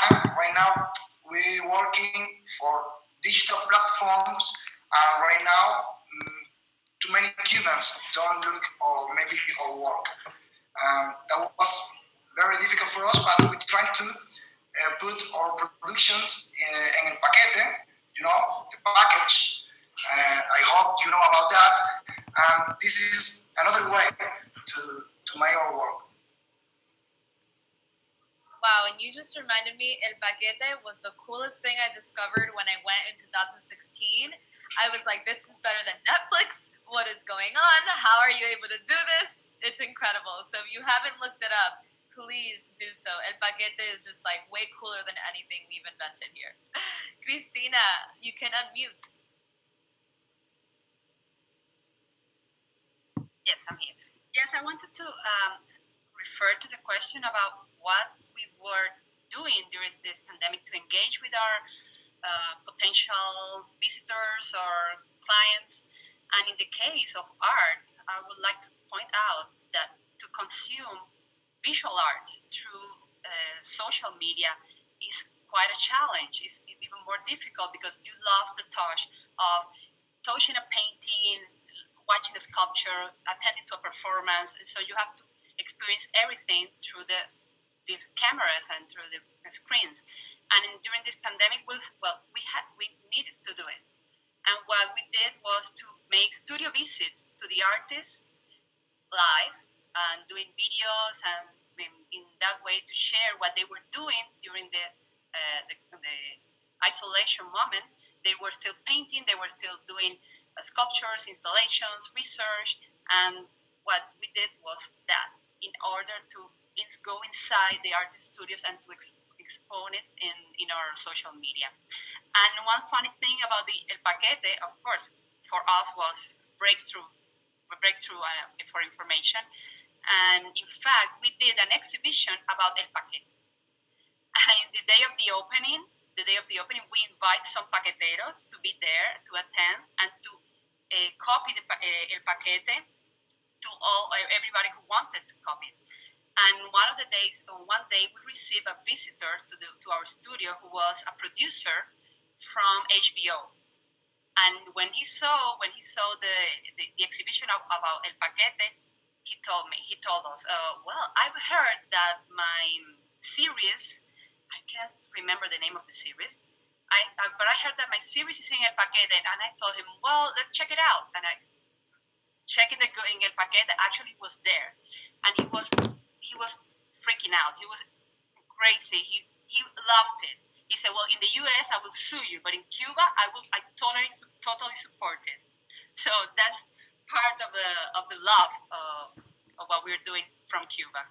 and right now we're working for digital platforms. And right now, too many Cubans don't look or maybe or work. That was very difficult for us, but we tried to put our productions in el paquete, the package. I hope you know about that. This is another way to make our work. Wow, and you just reminded me, El Paquete was the coolest thing I discovered when I went in 2016. I was like, this is better than Netflix. What is going on? How are you able to do this? It's incredible. So if you haven't looked it up, please do so. El Paquete is just like way cooler than anything we've invented here. Cristina, you can unmute. Yes, I'm here. Yes, I wanted to refer to the question about what we were doing during this pandemic to engage with our potential visitors or clients. And in the case of art, I would like to point out that to consume visual art through social media is quite a challenge. It's even more difficult because you lost the touch of touching a painting, watching a sculpture, attending to a performance, and so you have to experience everything through these cameras and through the screens. And during this pandemic, we needed to do it. And what we did was to make studio visits to the artists live and doing videos, and in that way to share what they were doing during the isolation moment. They were still painting, they were still doing sculptures, installations, research, and what we did was that in order to go inside the artist studios and to expose it in our social media. And one funny thing about the El Paquete, of course, for us was breakthrough for information. And in fact, we did an exhibition about El Paquete. And the day of the opening, we invite some paqueteros to be there, to attend, and to copy El Paquete to everybody who wanted to copy it. And one day we received a visitor to our studio who was a producer from HBO. And when he saw the exhibition about El Paquete, he told us, well, I've heard that my series, I can't remember the name of the series, but I heard that my series is in El Paquete, and I told him, well, let's check it out. And I checked in El Paquete, actually was there, and he was freaking out. He was crazy. He loved it. He said, well, in the US, I will sue you, but in Cuba, I totally support it. So that's part of the love of what we're doing from Cuba.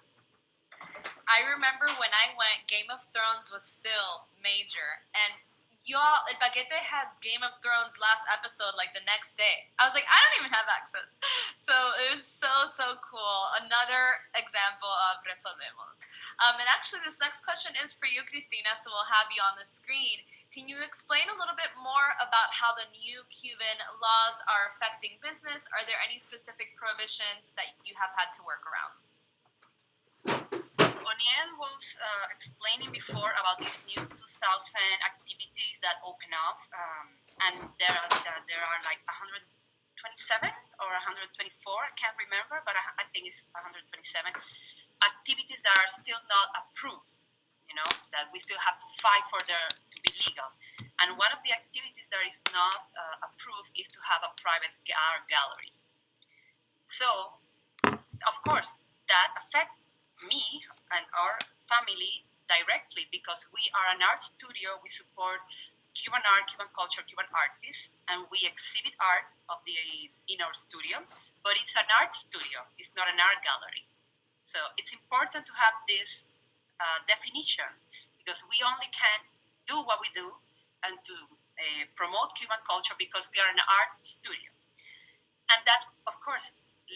I remember when I went, Game of Thrones was still major, and y'all, El Paquete had Game of Thrones last episode like the next day. I was like, I don't even have access. So it was so cool. Another example of Resolvemos. And actually, this next question is for you, Cristina, so we'll have you on the screen. Can you explain a little bit more about how the new Cuban laws are affecting business? Are there any specific prohibitions that you have had to work around? Oniel was explaining before about these new 2000 activities that open up, and there are like 127 or 124. I can't remember, but I think it's 127 activities that are still not approved, that we still have to fight for their to be legal. And one of the activities that is not approved is to have a private art gallery. So, of course, that affects me and our family directly because we are an art studio. We support Cuban art, Cuban culture, Cuban artists, and we exhibit art in our studio. But it's an art studio. It's not an art gallery. So it's important to have this definition because we only can do what we do and to promote Cuban culture because we are an art studio. And that, of course,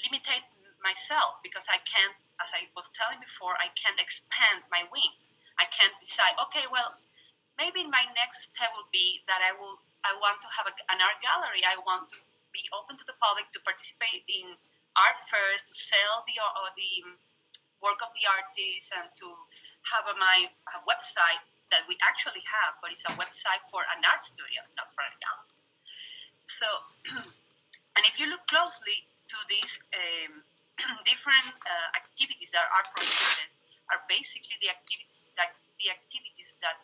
limitates myself because I can't, as I was telling before, I can't expand my wings. I can't decide, okay, well, maybe my next step will be that I want to have an art gallery. I want to be open to the public to participate in art fairs, to sell the work of the artists, and to have my website that we actually have, but it's a website for an art studio, not for a gallery. So, and if you look closely to these different activities that are prohibited, are basically the activities that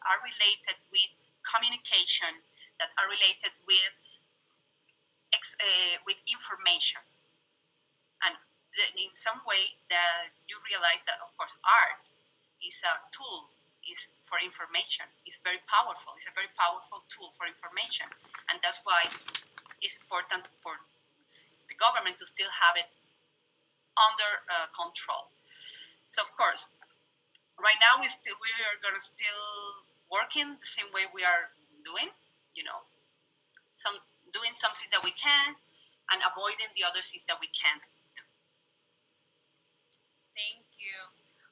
are related with communication, that are related with information, and in some way that you realize that, of course, art is a tool, is for information, is very powerful. It's a very powerful tool for information, and that's why it's important for the government to still have it under control. So, of course, right now we are gonna still working the same way we are doing, doing something that we can and avoiding the other things that we can't do. Thank you.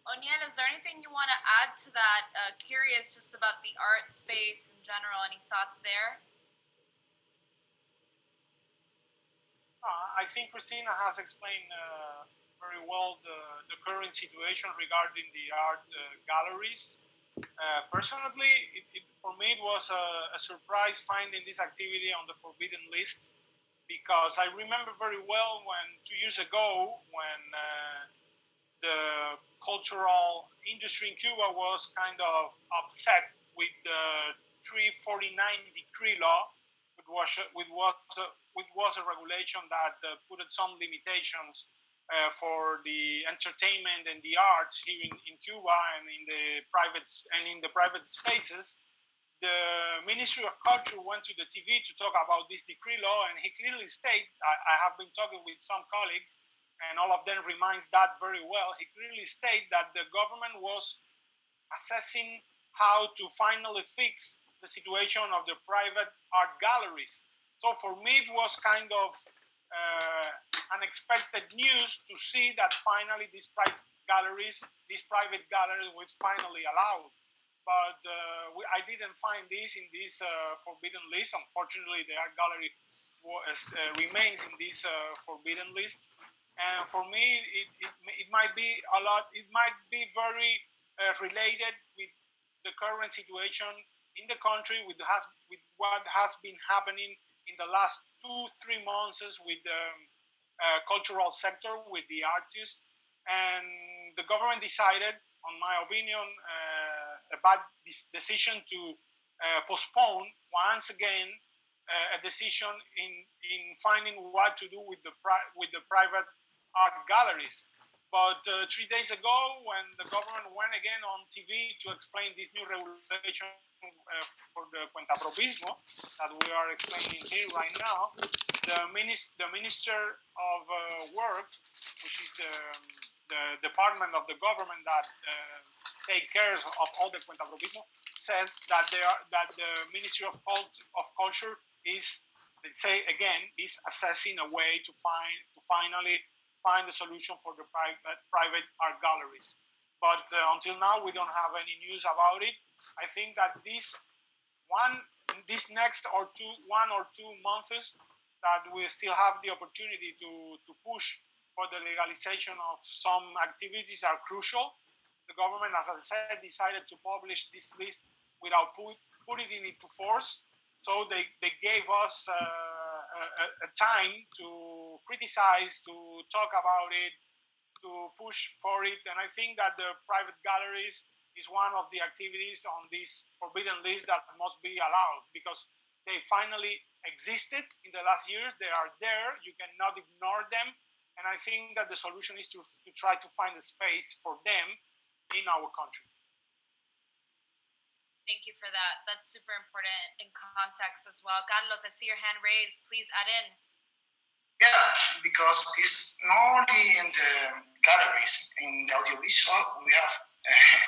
Oniel, is there anything you want to add to that? Curious just about the art space in general. Any thoughts there? I think Christina has explained very well the current situation regarding the art galleries. Personally, for me, it was a surprise finding this activity on the forbidden list because I remember very well when 2 years ago when the cultural industry in Cuba was kind of upset with the 349 decree law, which was a regulation that put some limitations for the entertainment and the arts here in Cuba and in the private spaces. The Ministry of Culture went to the TV to talk about this decree law, and he clearly stated, I have been talking with some colleagues, and all of them reminds that very well. He clearly stated that the government was assessing how to finally fix the situation of the private art galleries. So for me, it was kind of unexpected news to see that finally these private galleries was finally allowed. But I didn't find this in this forbidden list. Unfortunately, the art gallery remains in this forbidden list. And for me, it might be a lot. It might be very related with the current situation in the country, with what has been happening in the last 2-3 months with the cultural sector, with the artists, and the government decided, on my opinion, a bad decision to postpone once again a decision in finding what to do with the private art galleries. But 3 days ago, when the government went again on TV to explain this new regulation for the cuentapropismo that we are explaining here right now, the Minister of Work, which is the department of the government that take care of all the cuentapropismo, says that the Ministry of Culture is, let's say again, is assessing a way to finally find a solution for the private art galleries. But until now, we don't have any news about it. I think that this next 1 or 2 months that we still have the opportunity to push for the legalization of some activities are crucial. The government, as I said, decided to publish this list without putting it into force. So they gave us a time to criticize, to talk about it, to push for it. And I think that the private galleries is one of the activities on this forbidden list that must be allowed, because they finally existed in the last years. They are there. You cannot ignore them. And I think that the solution is to try to find a space for them in our country. Thank you for that. That's super important in context as well. Carlos, I see your hand raised. Please add in. Yeah, because it's not only in the galleries, in the audiovisual, we have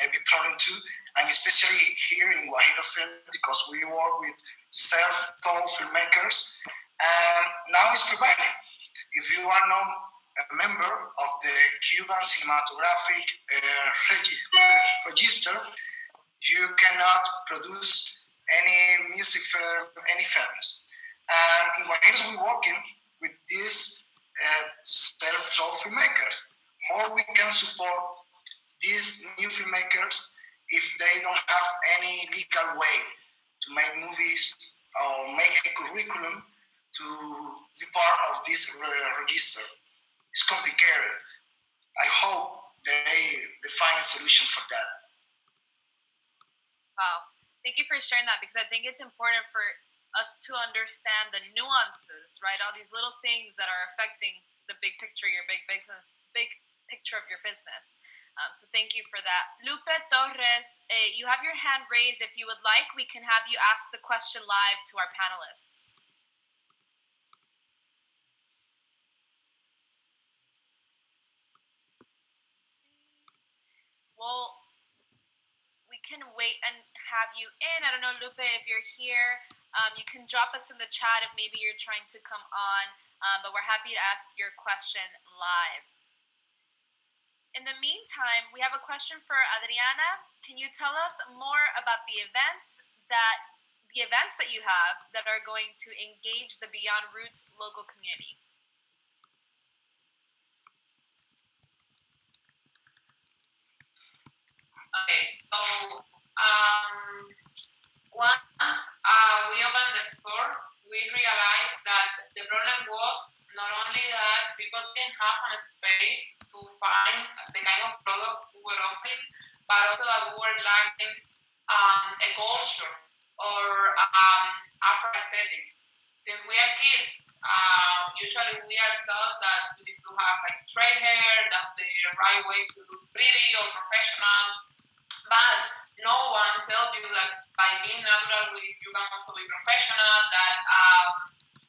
a big problem too, and especially here in Guajiro Film, because we work with self-taught filmmakers, and now it's provided. If you are not a member of the Cuban Cinematographic Register, you cannot produce any music film, any films. And in Guajiro, we're working with these self-taught filmmakers. How we can support these new filmmakers if they don't have any legal way to make movies or make a curriculum to be part of this register. It's complicated. I hope they find a solution for that. Wow. Thank you for sharing that, because I think it's important for us to understand the nuances, right? All these little things that are affecting the big picture, your big business, big picture of your business. So thank you for that. Lupe Torres, you have your hand raised. If you would like, we can have you ask the question live to our panelists. Well, we can wait and have you in. I don't know, Lupe, if you're here, you can drop us in the chat if maybe you're trying to come on, but we're happy to ask your question live. In the meantime, we have a question for Adriana. Can you tell us more about the events that you have that are going to engage the Beyond Roots local community? Okay, so once we opened the store, we realized that the problem was not only that people didn't have a space to find the kind of products we were offering, but also that we were lacking a culture or Afro aesthetics. Since we are kids, usually we are taught that we need to have like straight hair, that's the right way to look pretty or professional. But no one tells you that by being natural, you can also be professional, that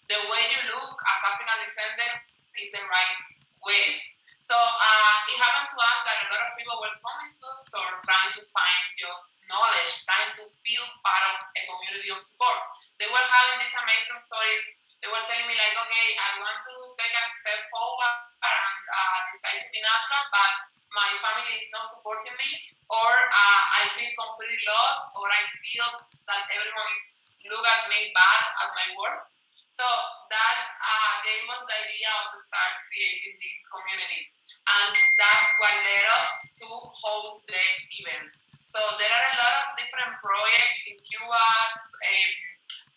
the way you look as African descendant is the right way. So it happened to us that a lot of people were coming to the store trying to find just knowledge, trying to feel part of a community of support. They were having these amazing stories. They were telling me like, okay, I want to take a step forward and decide to be natural, but my family is not supporting me, or I feel completely lost, or I feel that everyone is look at me bad at my work. So that gave us the idea of start creating this community. And that's what led us to host the events. So there are a lot of different projects in Cuba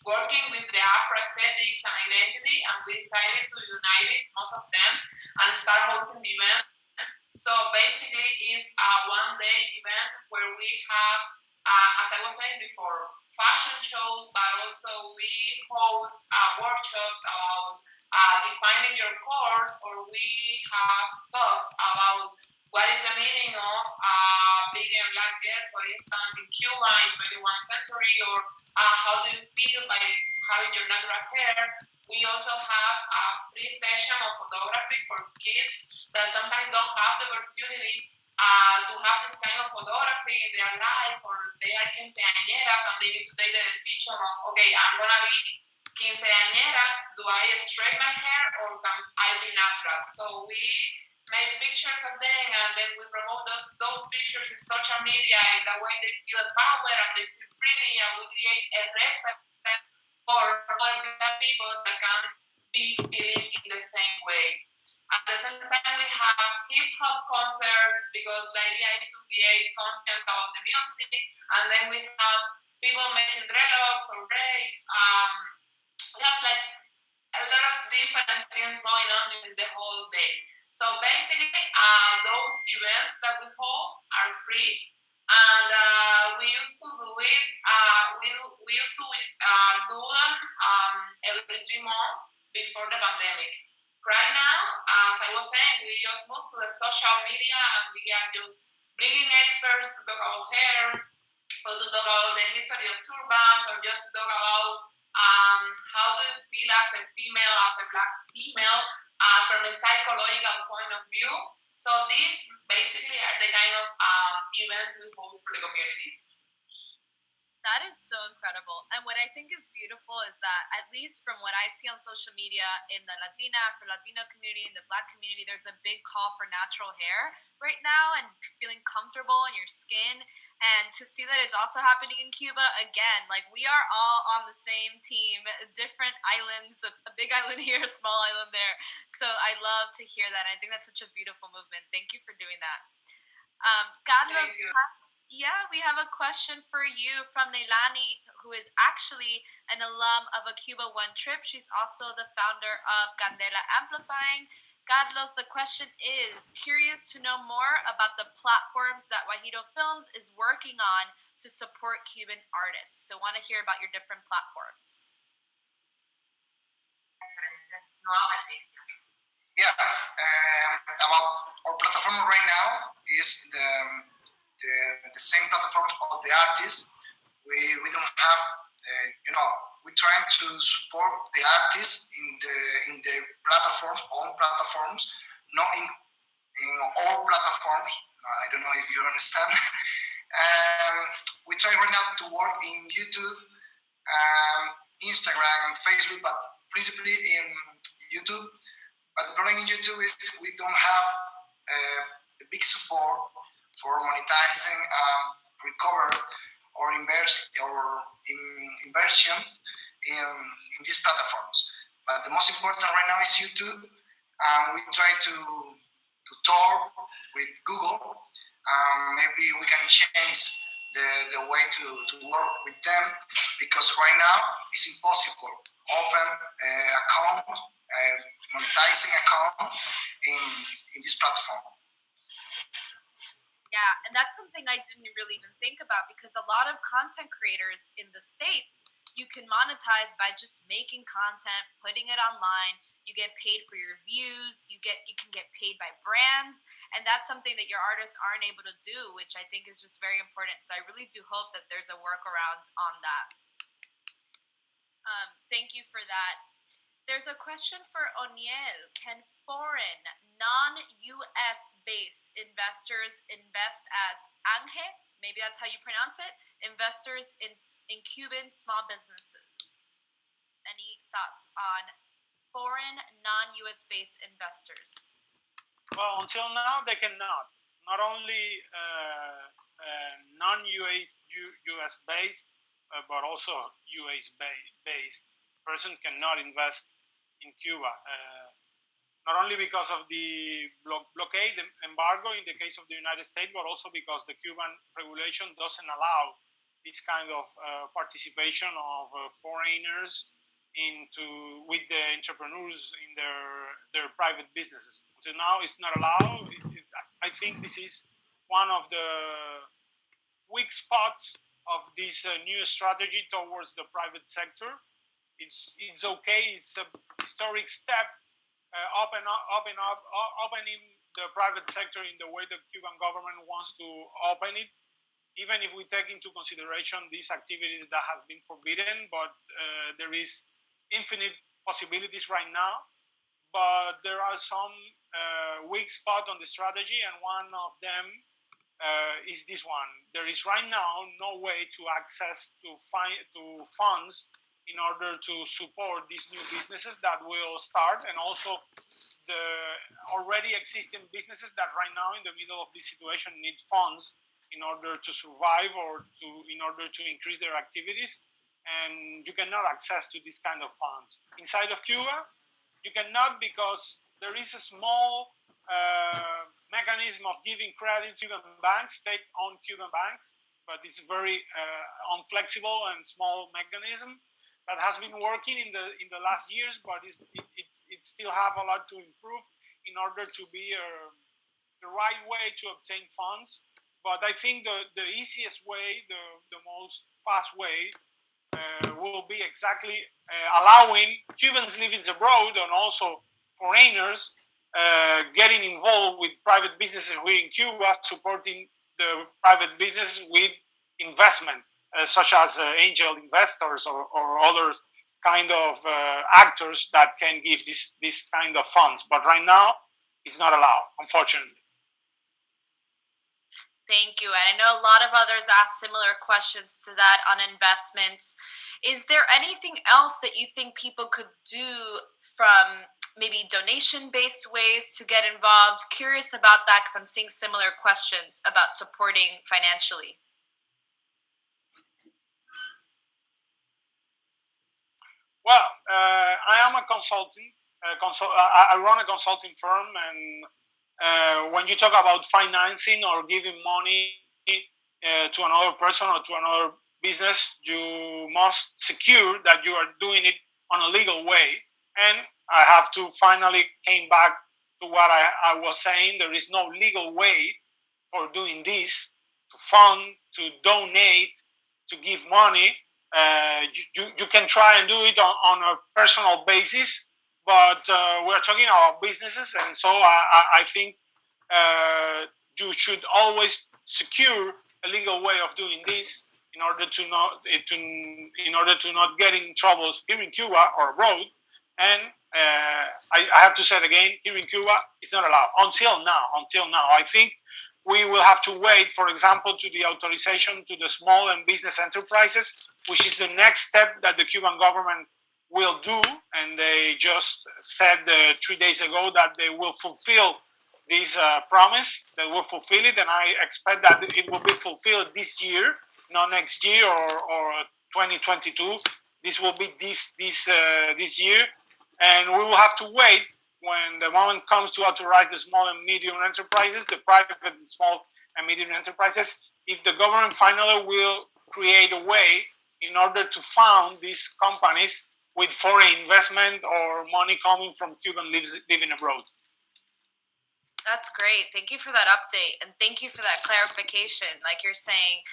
working with the Afro aesthetics and identity, and we decided to unite it, most of them, and start hosting the event. So basically, it's a one-day event where we have, as I was saying before, fashion shows, but also we host workshops about defining your course, or we have talks about what is the meaning of being a black girl, for instance, in Cuba in 21st century, or how do you feel by having your natural hair. We also have a free session of photography for kids that sometimes don't have the opportunity to have this kind of photography in their life, or they are quinceañeras and they need to take the decision of, okay, I'm gonna be quinceañera, do I straighten my hair or can I be natural? So we make pictures of them and then we promote those pictures in social media, in that way they feel empowered and they feel pretty, and we create a reference for other black people that can be feeling in the same way. At the same time, we have hip-hop concerts because the idea is to create content about the music, and then we have people making dreadlocks or braids. We have like a lot of different things going on during the whole day. So basically, those events that we host are free, and we used to do it. We used to do them every 3 months before the pandemic. Right now, as I was saying, we just moved to the social media, and we are just bringing experts to talk about hair, or to talk about the history of turbans, or just to talk about how do you feel as a female, as a black female, from a psychological point of view. So these basically are the kind of events we host for the community. That is so incredible. And what I think is beautiful is that, at least from what I see on social media in the Latino community, in the Black community, there's a big call for natural hair right now and feeling comfortable in your skin. And to see that it's also happening in Cuba, again, like, we are all on the same team, different islands, a big island here, a small island there. So I love to hear that. I think that's such a beautiful movement. Thank you for doing that. Carlos, yeah, we have a question for you from Leilani, who is actually an alum of a Cuba One trip. She's also the founder of Candela Amplifying. Carlos, the question is, curious to know more about the platforms that Guajiro Films is working on to support Cuban artists. So want to hear about your different platforms. Yeah, about our platform right now is the same platform of the artists. We don't have, we're trying to support the artists in the platforms, all platforms, not in all platforms. I don't know if you understand. We try right now to work in YouTube, Instagram, Facebook, but principally in YouTube. But the problem in YouTube is we don't have a big support for monetizing, recover, or inversion in these platforms. But the most important right now is YouTube. We try to talk with Google. Maybe we can change the way to work with them, because right now it's impossible. Open account, monetizing account in this platform. Yeah, and that's something I didn't really even think about, because a lot of content creators in the States, you can monetize by just making content, putting it online. You get paid for your views. You can get paid by brands, and that's something that your artists aren't able to do, which I think is just very important. So I really do hope that there's a workaround on that. Thank you for that. There's a question for Oniel. Can foreign, non-US based investors invest as ANGE? Maybe that's how you pronounce it. Investors in Cuban small businesses. Any thoughts on foreign, non-US based investors? Well, until now, they cannot. Not only non-US based, but also US based person cannot invest in Cuba. Not only because of the blockade embargo in the case of the United States, but also because the Cuban regulation doesn't allow this kind of participation of foreigners with the entrepreneurs in their private businesses. Until now, it's not allowed. I think this is one of the weak spots of this new strategy towards the private sector. It's okay. It's a historic step, opening the private sector in the way the Cuban government wants to open it. Even if we take into consideration this activity that has been forbidden, but there is infinite possibilities right now. But there are some weak spots on the strategy, and one of them is this one. There is right now no way to access to funds in order to support these new businesses that will start, and also the already existing businesses that right now in the middle of this situation need funds in order to survive or in order to increase their activities. And you cannot access to this kind of funds. Inside of Cuba, you cannot, because there is a small mechanism of giving credit to Cuban banks, state-owned Cuban banks, but it's very unflexible and small mechanism that has been working in the last years, but it still have a lot to improve in order to be the right way to obtain funds. But I think the easiest way, the most fast way, will be exactly allowing Cubans living abroad and also foreigners getting involved with private businesses here in Cuba, supporting the private businesses with investment, such as angel investors or other kind of actors that can give this kind of funds. But right now, it's not allowed, unfortunately. Thank you. And I know a lot of others asked similar questions to that on investments. Is there anything else that you think people could do from maybe donation-based ways to get involved? Curious about that because I'm seeing similar questions about supporting financially. Well, I am a consultant. I run a consulting firm, and when you talk about financing or giving money to another person or to another business, you must secure that you are doing it on a legal way. And I have to finally came back to what I was saying. There is no legal way for doing this, to fund, to donate, to give money. You can try and do it on a personal basis, but we're talking about businesses, and so I think you should always secure a legal way of doing this in order to not get in trouble here in Cuba or abroad. And I have to say it again, here in Cuba, it's not allowed until now. Until now, I think we will have to wait, for example, to the authorization to the small and business enterprises, which is the next step that the Cuban government will do. And they just said 3 days ago that they will fulfill this promise, they will fulfill it. And I expect that it will be fulfilled this year, not next year or 2022. This will be this year. And we will have to wait when the moment comes to authorize the small and medium enterprises, the private and small and medium enterprises, if the government finally will create a way in order to fund these companies with foreign investment or money coming from Cuban living abroad. That's great. Thank you for that update. And thank you for that clarification. Like you're saying,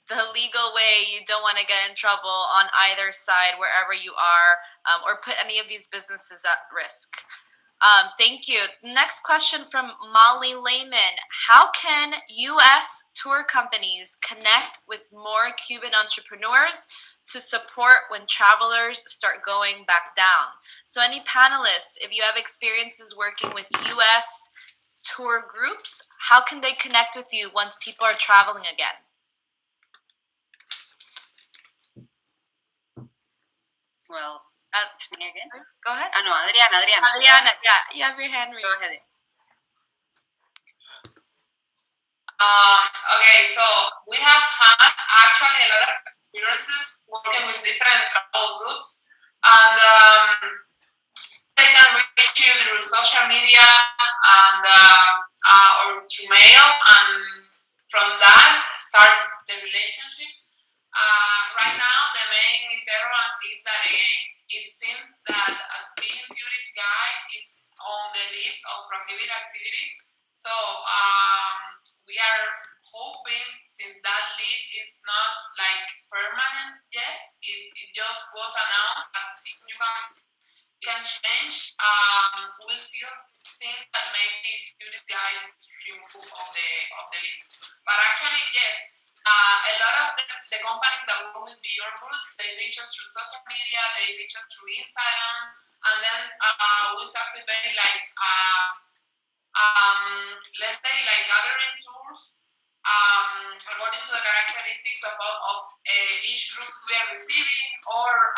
the legal way, you don't want to get in trouble on either side, wherever you are, or put any of these businesses at risk. Thank you. Next question from Molly Lehman. How can U.S. tour companies connect with more Cuban entrepreneurs to support when travelers start going back down? So any panelists, if you have experiences working with U.S. tour groups, how can they connect with you once people are traveling again? Well, it's me again. Go ahead. No, Adriana. Adriana, yeah, you have your hand raised. Go ahead. Okay, so we have had actually a lot of experiences working with different travel groups, and they can reach you through social media and or through mail, and from that start the relationship. Right now, the main interrogant is that it seems that being tourist guide is on the list of prohibited activities. So we are hoping, since that list is not like permanent yet, it just was announced as you can change. We still think that maybe tourist guide is removed of the list. But actually, yes. A lot of the companies that work with Beyond Roots, they reach us through social media, they reach us through Instagram, and then we start to pay like, let's say, like gathering tours according to the characteristics of each group we are receiving, or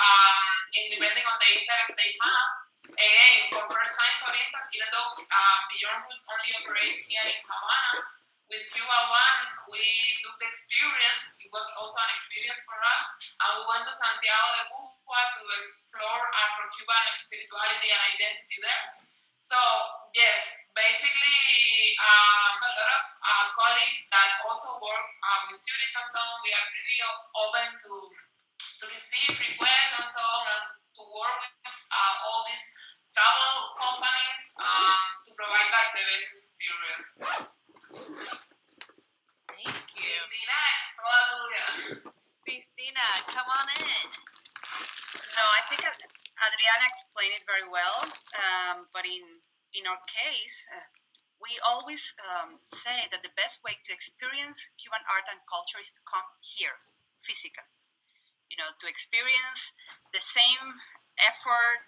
depending on the interest they have. Again, for first time, for instance, even though Beyond Roots only operates here in Havana, with Cuba One, we took the experience. It was also an experience for us, and we went to Santiago de Cuba to explore Afro-Cuban spirituality and identity there. So yes, basically, a lot of colleagues that also work with students and so on, we are really open to to receive requests and so on, and to work with all these travel companies to provide like the best experience. Thank you. Cristina, come on in. No, I think Adriana explained it very well. But in our case, we always say that the best way to experience Cuban art and culture is to come here, physically. To experience the same effort,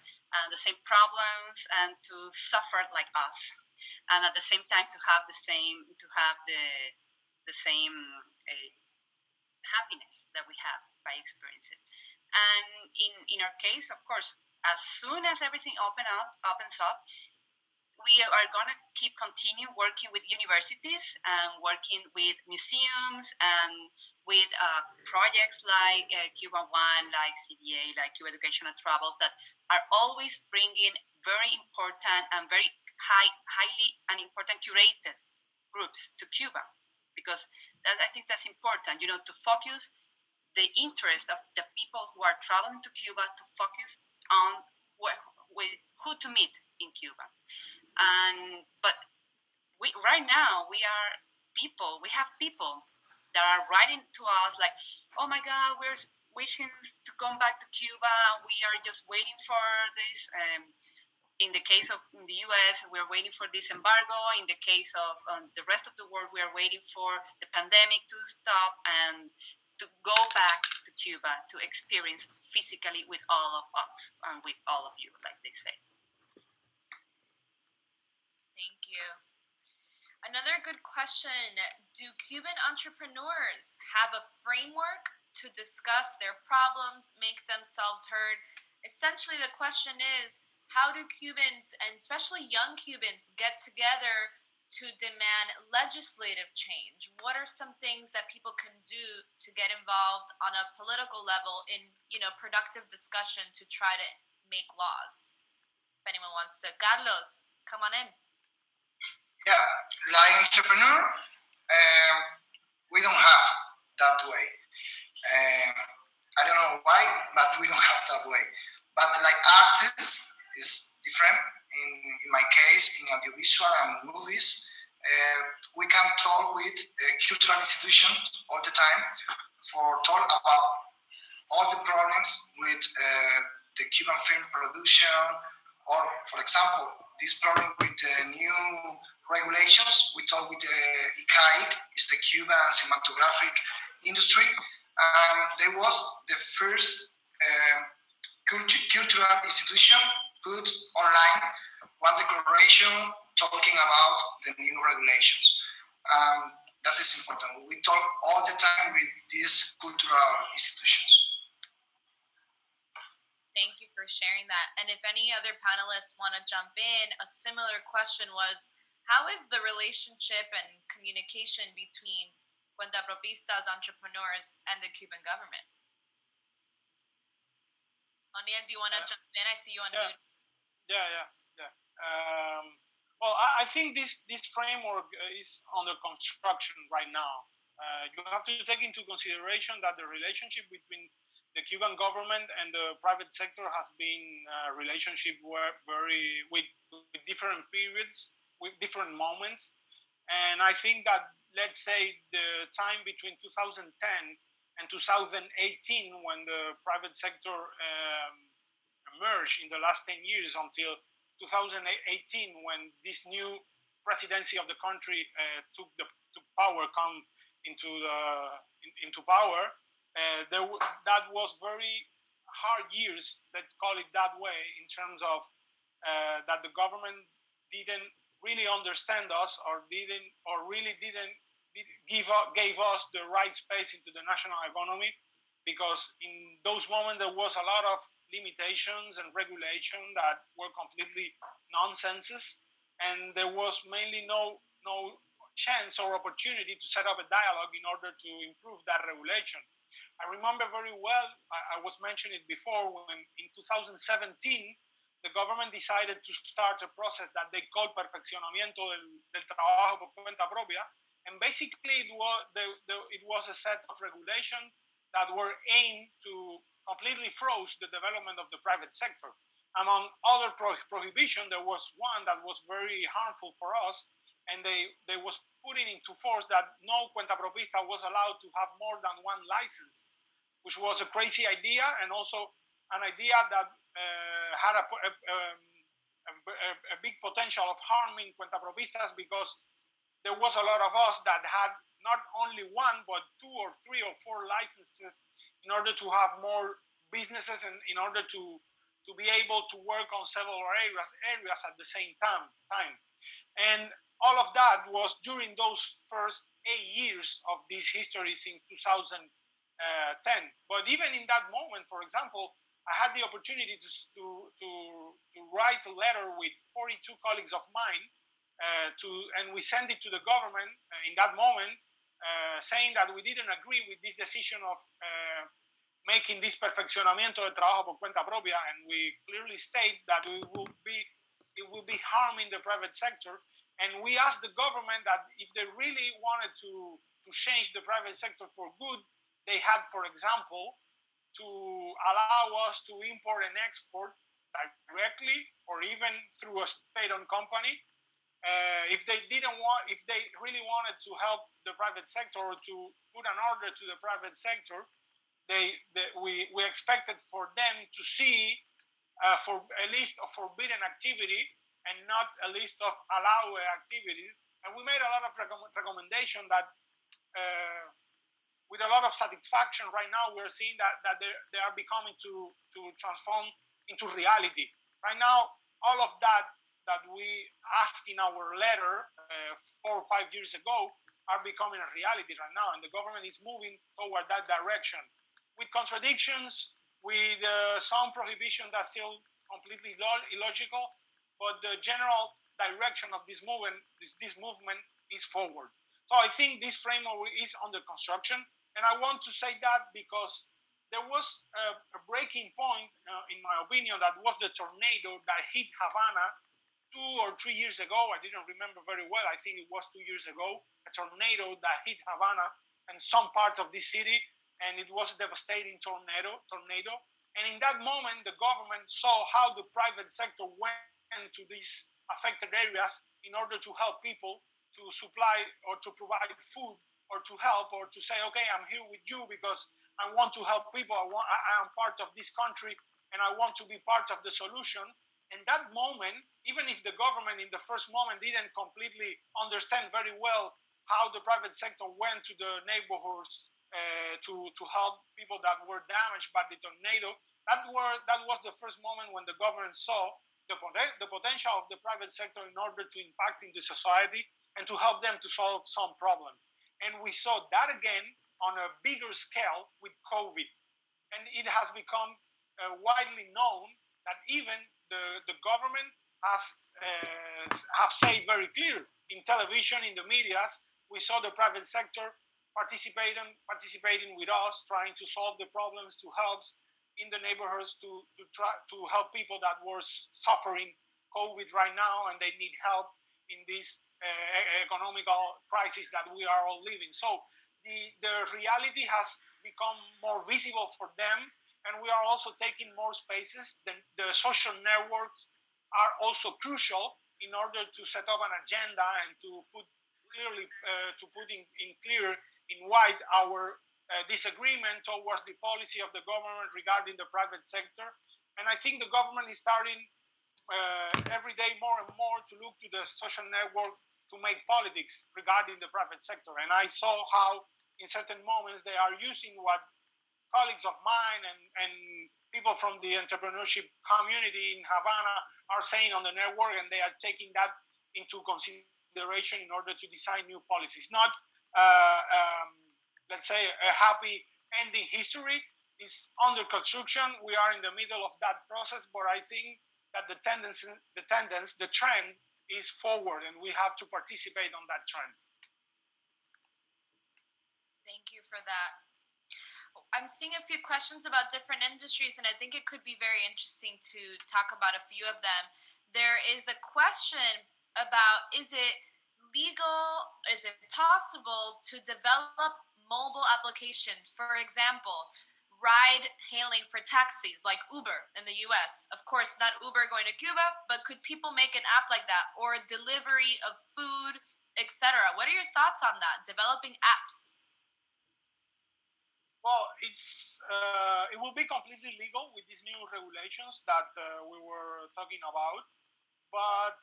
the same problems, and to suffer like us, and at the same time to have the same happiness that we have by experiencing. And in our case, of course, as soon as everything opens up, we are going to continue working with universities and working with museums and with projects like Cuba One, like CDA, like Cuba Educational Travels, that are always bringing very important and very highly and important curated groups to Cuba, because I think that's important, to focus the interest of the people who are traveling to Cuba, to focus on who to meet in Cuba. But right now we have people that are writing to us like, oh my God, we're wishing to come back to Cuba. We are just waiting for this. In the case of the U.S., we're waiting for this embargo. In the case of the rest of the world, we are waiting for the pandemic to stop and to go back to Cuba to experience physically with all of us and with all of you, like they say. Thank you. Another good question. Do Cuban entrepreneurs have a framework to discuss their problems, make themselves heard? Essentially, the question is, how do Cubans, and especially young Cubans, get together to demand legislative change? What are some things that people can do to get involved on a political level in, productive discussion to try to make laws? If anyone wants to. Carlos, come on in. Yeah, like entrepreneur, we don't have that way. I don't know why, but we don't have that way. But like artists is different. In my case, in audiovisual and movies, we can talk with cultural institutions all the time for talk about all the problems with the Cuban film production, or for example, this problem with the new regulations. We talk with the ICAIC, is the Cuban cinematographic industry. There was the first cultural institution put online one declaration talking about the new regulations. That is important. We talk all the time with these cultural institutions. Thank you for sharing that. And if any other panelists want to jump in, a similar question was, how is the relationship and communication between Cuentapropistas, entrepreneurs, and the Cuban government? Oniel, do you want to jump in? I see you on mute. Yeah. Well, I think this framework is under construction right now. You have to take into consideration that the relationship between the Cuban government and the private sector has been a relationship with different periods, with different moments. And I think that, let's say, the time between 2010 and 2018, when the private sector emerged in the last 10 years until 2018, when this new presidency of the country took come into power, that was very hard years, let's call it that way, in terms of that the government didn't really understand us, or really didn't gave us the right space into the national economy, because in those moments there was a lot of limitations and regulation that were completely nonsenses, and there was mainly no chance or opportunity to set up a dialogue in order to improve that regulation. I remember very well, I was mentioning it before, when in 2017 the government decided to start a process that they called perfeccionamiento del trabajo por cuenta propia, and basically it was a set of regulations that were aimed to completely froze the development of the private sector. Among other prohibition, there was one that was very harmful for us, and they was putting into force that no cuentapropista was allowed to have more than one license, which was a crazy idea, and also an idea that had a big potential of harming cuentapropistas, because there was a lot of us that had not only one but two or three or four licenses in order to have more businesses and in order to be able to work on several areas at the same time. And all of that was during those first 8 years of this history since 2010. But even in that moment, for example, I had the opportunity to write a letter with 42 colleagues of mine, and we sent it to the government in that moment, saying that we didn't agree with this decision of making this perfeccionamiento de trabajo por cuenta propia, and we clearly state that it will be harming the private sector. And we asked the government that if they really wanted to change the private sector for good, they had, for example, to allow us to import and export directly or even through a state-owned company. If they really wanted to help the private sector or to put an order to the private sector, we expected for them to see for a list of forbidden activity and not a list of allowed activities. And we made a lot of recommendation that with a lot of satisfaction right now we're seeing that they are becoming to transform into reality. Right now, all of that we asked in our letter 4 or 5 years ago are becoming a reality right now, and the government is moving toward that direction, with contradictions, with some prohibition that's still completely illogical, but the general direction of this movement is forward. So I think this framework is under construction, and I want to say that because there was a breaking point, in my opinion, that was the tornado that hit Havana 2 or 3 years ago. I didn't remember very well. I think it was 2 years ago, a tornado that hit Havana and some part of this city, and it was a devastating tornado. And in that moment, the government saw how the private sector went to these affected areas in order to help people, to supply or to provide food, or to help, or to say, okay, I'm here with you because I want to help people. I am part of this country, and I want to be part of the solution. And that moment, even if the government in the first moment didn't completely understand very well how the private sector went to the neighborhoods to help people that were damaged by the tornado, that was the first moment when the government saw the potential of the private sector in order to impact in the society and to help them to solve some problem. And we saw that again on a bigger scale with COVID. And it has become widely known that even the government have said very clear in television, in the medias, we saw the private sector participating with us, trying to solve the problems, to help in the neighborhoods, to try to help people that were suffering COVID right now, and they need help in this economical crisis that we are all living. So the reality has become more visible for them, and we are also taking more spaces. The social networks are also crucial in order to set up an agenda and to put clearly in white our disagreement towards the policy of the government regarding the private sector. And I think the government is starting every day more and more to look to the social network to make politics regarding the private sector. And I saw how in certain moments they are using what colleagues of mine and people from the entrepreneurship community in Havana are saying on the network, and they are taking that into consideration in order to design new policies. Not, let's say, a happy ending history. Is under construction. We are in the middle of that process, but I think that the trend is forward, and we have to participate on that trend. Thank you for that. I'm seeing a few questions about different industries, and I think it could be very interesting to talk about a few of them. There is a question about, is it legal, is it possible to develop mobile applications? For example, ride hailing for taxis like Uber in the US? Of course, not Uber going to Cuba, but could people make an app like that, or delivery of food, etc.? What are your thoughts on that? Developing apps? Well, it will be completely legal with these new regulations that we were talking about. But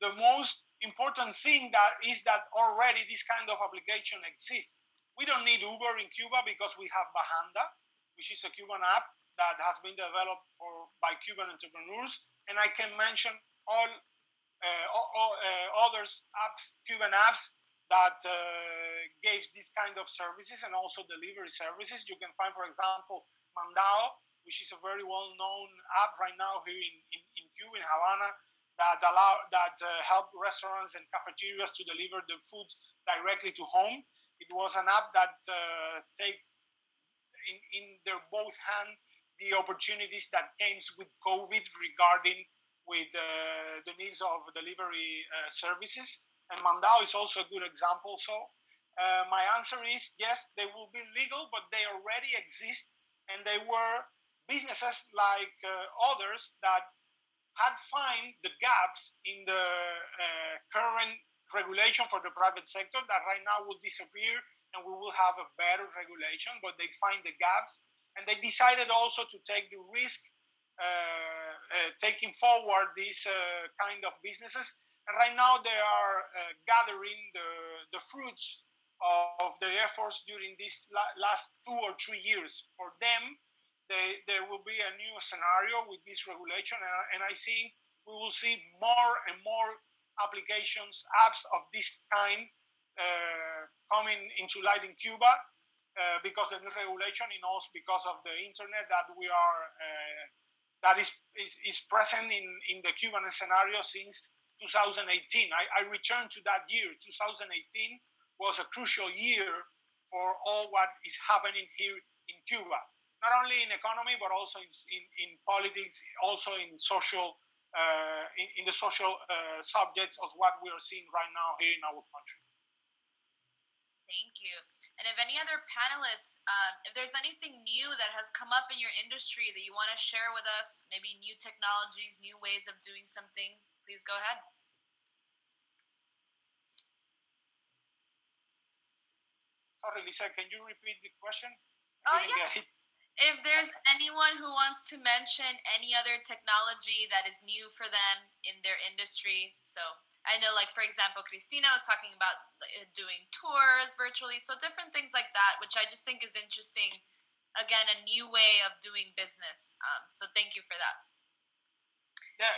the most important thing that is that already this kind of application exists. We don't need Uber in Cuba because we have Bahanda, which is a Cuban app that has been developed by Cuban entrepreneurs, and I can mention all others apps, Cuban apps that gave this kind of services and also delivery services. You can find, for example, Mandao, which is a very well-known app right now here in Cuba, in Havana, that help restaurants and cafeterias to deliver the food directly to home. It was an app that take in their both hand the opportunities that came with COVID regarding with the needs of delivery services. And Mandao is also a good example. So my answer is yes, they will be legal, but they already exist, and they were businesses like others that had find the gaps in the current regulation for the private sector that right now will disappear, and we will have a better regulation, but they find the gaps, and they decided also to take the risk taking forward these kind of businesses. And right now they are gathering the fruits of their efforts during these last 2 or 3 years. For them, there will be a new scenario with this regulation, and I think we will see more and more applications, apps of this kind coming into light in Cuba because of the new regulation, and also because of the internet that we are that is present in the Cuban scenario since 2018. I returned to that year. 2018 was a crucial year for all what is happening here in Cuba, not only in economy but also in politics, also in social in the social subjects of what we are seeing right now here in our country. Thank you. And if any other panelists, if there's anything new that has come up in your industry that you want to share with us, maybe new technologies, new ways of doing something, please go ahead. Sorry, Lisa, can you repeat the question? Yeah. If there's anyone who wants to mention any other technology that is new for them in their industry, so I know, like, for example, Cristina was talking about doing tours virtually, so different things like that, which I just think is interesting. Again, a new way of doing business. So thank you for that. Yeah,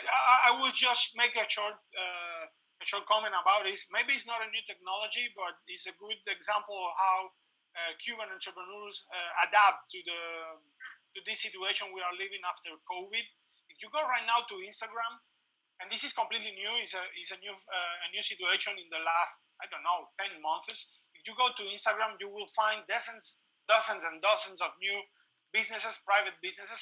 I would just make a short comment about this. Maybe it's not a new technology, but it's a good example of how Cuban entrepreneurs adapt to this situation we are living after COVID. If you go right now to Instagram, and this is completely new, it's a new situation in the last, 10 months. If you go to Instagram, you will find dozens and dozens of new businesses, private businesses,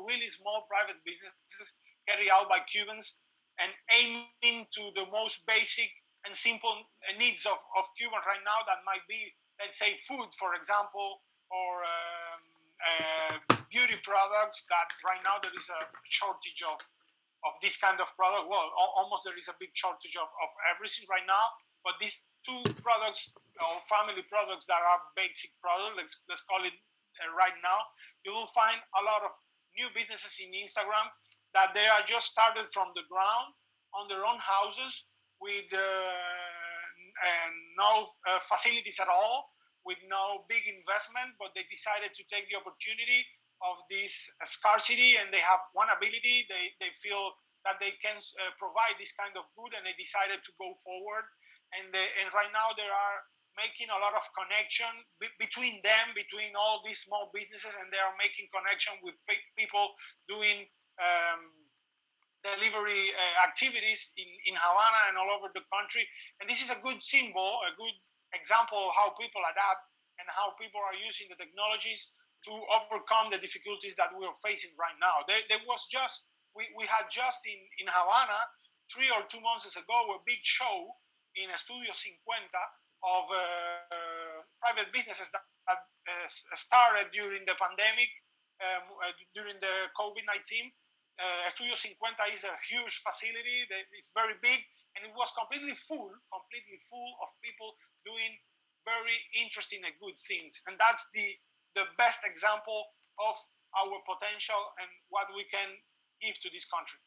really small private businesses carried out by Cubans and aiming to the most basic and simple needs of Cubans right now. That might be, let's say, food, for example, or beauty products that right now there is a shortage of this kind of product. Well, almost there is a big shortage of everything right now, but these two products or family products that are basic products, let's call it right now, you will find a lot of new businesses in Instagram that they are just started from the ground on their own houses with no facilities at all, with no big investment, but they decided to take the opportunity of this scarcity, and they have one ability. They feel that they can provide this kind of good, and they decided to go forward. And right now they are making a lot of connection between them, between all these small businesses, and they are making connection with people doing delivery activities in Havana and all over the country. And this is a good symbol, a good example of how people adapt and how people are using the technologies to overcome the difficulties that we are facing right now. There was just, we had just in Havana 3 or 2 months ago a big show in Estudio 50 of private businesses that started during the pandemic, during the COVID-19. Estudio 50 is a huge facility. It's very big, and it was completely full of people doing very interesting and good things. And that's the best example of our potential and what we can give to this country.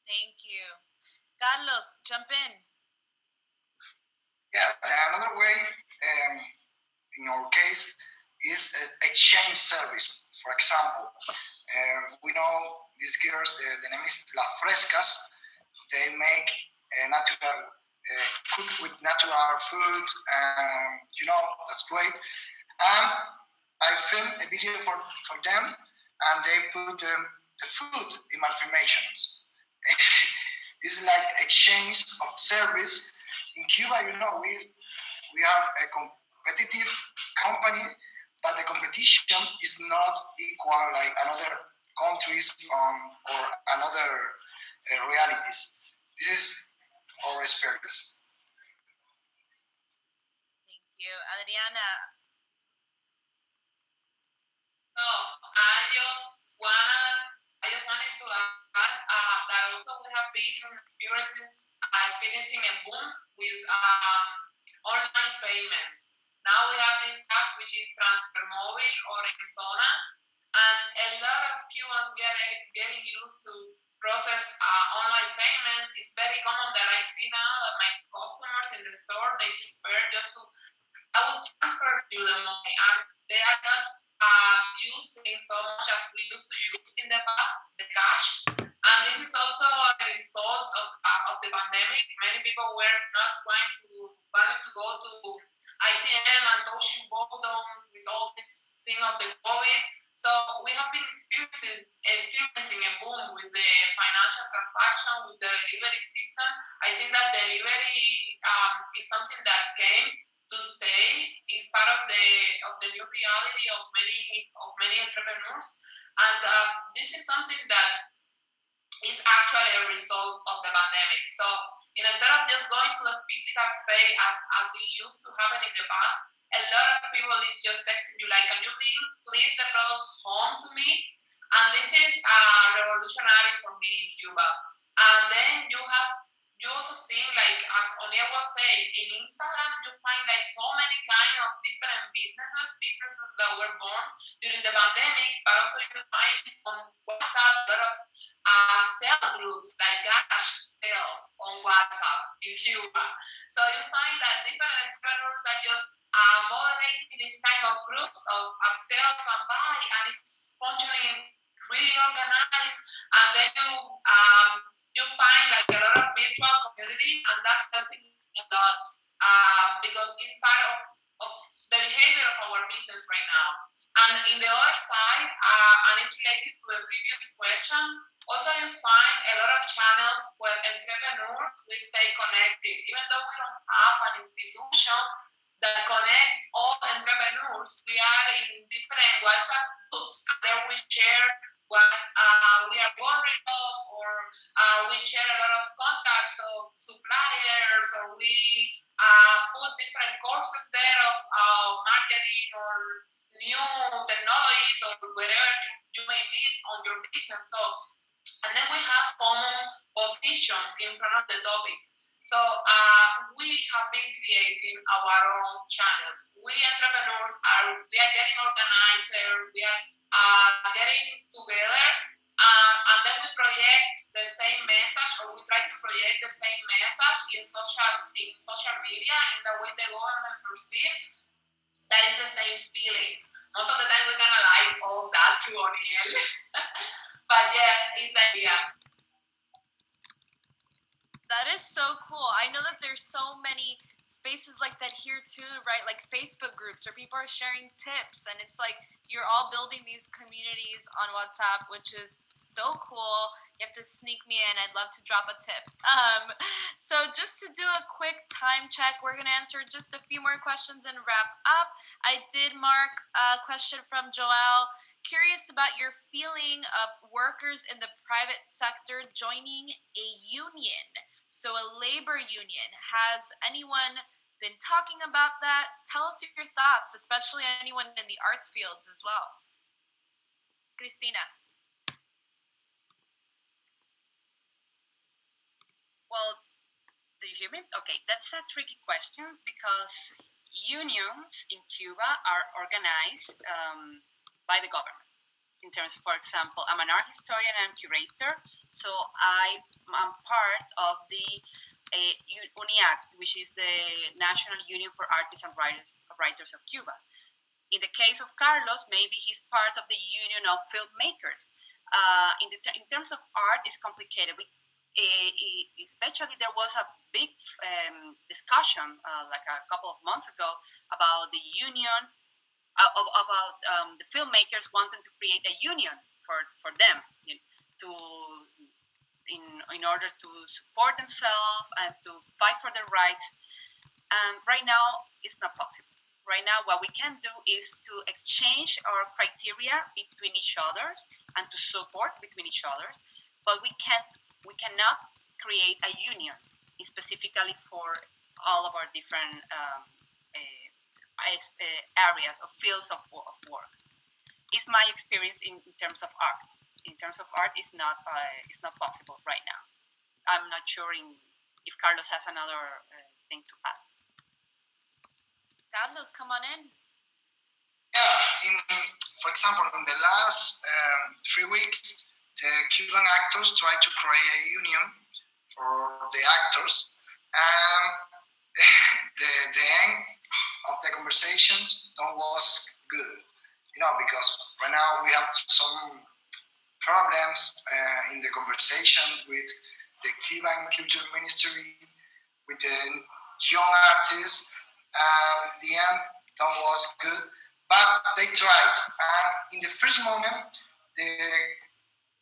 Thank you. Carlos, jump in. Yeah, another way, in our case, is exchange service. For example, we know these girls, the name is Las Frescas. They make natural, cook with natural food, and that's great. And I filmed a video for them, and they put the food in my filmations. This is like exchange of service. In Cuba, we have a competitive company, but the competition is not equal like another countries or another realities. This is our experience. Thank you. Adriana. So I just wanted to add that also we have been experiencing a boom with online payments. Now we have this app which is Transfer Mobile or Zona, and a lot of Cubans we are getting used to process online payments. It's very common that I see now that my customers in the store, they prefer just to, I will transfer you the money, and they are not using so much as we used to use in the past, the cash. And this is also a result of the pandemic. Many people were not wanting to go to ITM and touching buttons with all this thing of the COVID. So we have been experiencing a boom with the financial transaction, with the delivery system. I think that delivery is something that came to stay. Is part of the new reality of many entrepreneurs, and this is something that is actually a result of the pandemic. So instead of just going to the physical space as it used to happen in the past, a lot of people is just texting you like, "Can you bring please the product home to me?" And this is revolutionary for me in Cuba. And then you also seeing, like as Onia was saying, in Instagram you find like so many kind of different businesses that were born during the pandemic, but also you find on WhatsApp a lot of sale groups like cash sales on WhatsApp in Cuba. So you find that different entrepreneurs are just moderating this kind of groups of sales and buy, and it's functioning really organized. And then you find like a lot of virtual community, and that's helping a lot because it's part of the behavior of our business right now. And in the other side, and it's related to the previous question, also you find a lot of channels where entrepreneurs we stay connected, even though we don't have an institution that connect all entrepreneurs. We are in different WhatsApp groups, and then we share what we are worried of, or we share a lot of contacts of suppliers, or we put different courses there of marketing or new technologies or whatever you may need on your business. So, and then we have common positions in front of the topics. So we have been creating our own channels. We entrepreneurs we are getting organized. We are getting together, and then we project the same message, or we try to project the same message in social media in the way the government perceive. That is the same feeling. Most of the time we can analyze all that through O'Neill. But yeah, it's the idea. That is so cool. I know that there's so many spaces like that here too, right? Like Facebook groups where people are sharing tips, and it's like you're all building these communities on WhatsApp, which is so cool. You have to sneak me in. I'd love to drop a tip. So just to do a quick time check, we're going to answer just a few more questions and wrap up. I did mark a question from Joelle. Curious about your feeling of workers in the private sector joining a union. So a labor union. Has anyone been talking about that. Tell us your thoughts, especially anyone in the arts fields as well. Cristina. Well, do you hear me? Okay, that's a tricky question because unions in Cuba are organized by the government. In terms of, for example, I'm an art historian and curator, so I'm part of the UNIACT, which is the National Union for Artists and Writers of Cuba. In the case of Carlos, maybe he's part of the Union of Filmmakers. In terms of art, it's complicated. Especially there was a big discussion like a couple of months ago about the union about the filmmakers wanting to create a union for them, to in order to support themselves and to fight for their rights. And right now, it's not possible. Right now, what we can do is to exchange our criteria between each other and to support between each other, but we cannot create a union specifically for all of our different areas or fields of work. It's my experience in terms of art. In terms of art, it's not possible right now. I'm not sure if Carlos has another thing to add. Carlos, come on in. Yeah, for example, in the last 3 weeks, the Cuban actors tried to create a union for the actors, and the end of the conversations was good, because right now we have some problems in the conversation with the Cuban Culture Ministry, with the young artists. The end was good, but they tried. And in the first moment, the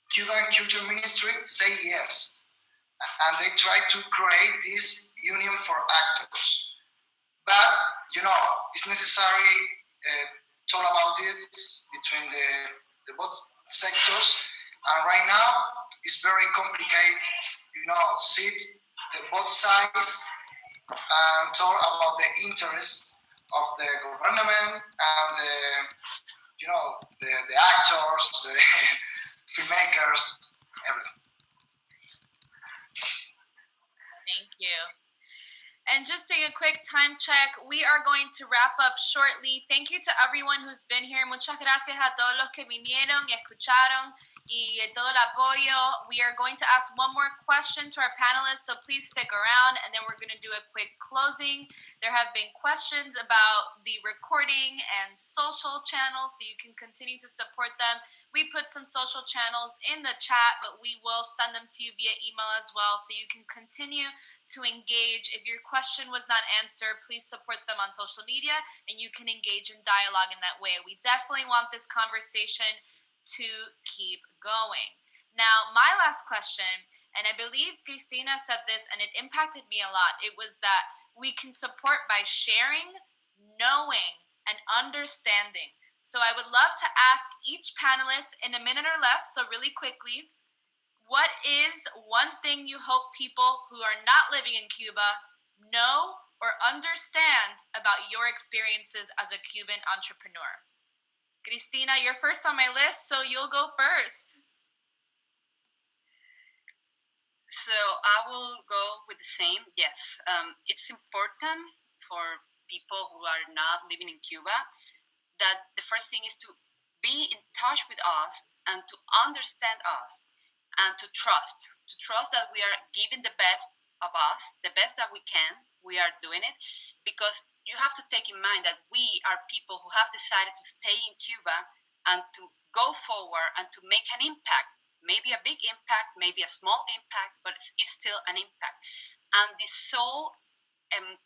Cuban Culture Ministry said yes, and they tried to create this union for actors. But it's necessary talk about it between the both sectors. And right now, it's very complicated. Sit the both sides and talk about the interests of the government and the actors, the filmmakers, everything. Thank you. And just take a quick time check. We are going to wrap up shortly. Thank you to everyone who's been here. Muchas gracias a todos los que vinieron y escucharon y todo el apoyo. We are going to ask one more question to our panelists, so please stick around, and then we're going to do a quick closing. There have been questions about the recording and social channels, so you can continue to support them. We put some social channels in the chat, but we will send them to you via email as well, so you can continue to engage. If your question was not answered, please support them on social media, and you can engage in dialogue in that way. We definitely want this conversation to keep going. Now, my last question, and I believe Cristina said this, and it impacted me a lot. It was that we can support by sharing, knowing, and understanding. So I would love to ask each panelist in a minute or less, so really quickly, what is one thing you hope people who are not living in Cuba know or understand about your experiences as a Cuban entrepreneur? Cristina, you're first on my list, so you'll go first. So I will go with the same. Yes, it's important for people who are not living in Cuba that the first thing is to be in touch with us and to understand us and to trust that we are giving the best of us, the best that we can. We are doing it because you have to take in mind that we are people who have decided to stay in Cuba and to go forward and to make an impact, maybe a big impact, maybe a small impact, but it's still an impact. And the sole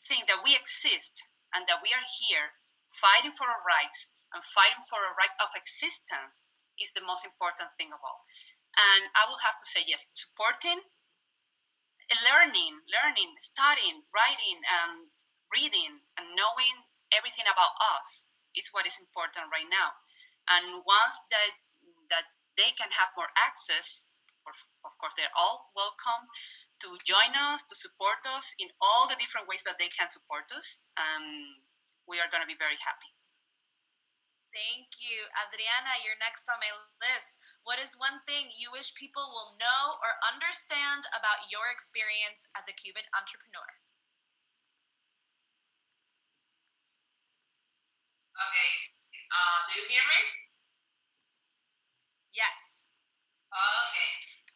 thing that we exist and that we are here fighting for our rights and fighting for a right of existence is the most important thing of all. And I will have to say yes, supporting, learning, studying, writing, reading, and knowing everything about us is what is important right now. And once that they can have more access, of course, they're all welcome to join us, to support us in all the different ways that they can support us. We are going to be very happy. Thank you. Adriana, you're next on my list. What is one thing you wish people will know or understand about your experience as a Cuban entrepreneur? Okay. Do you hear me? Yes. Okay.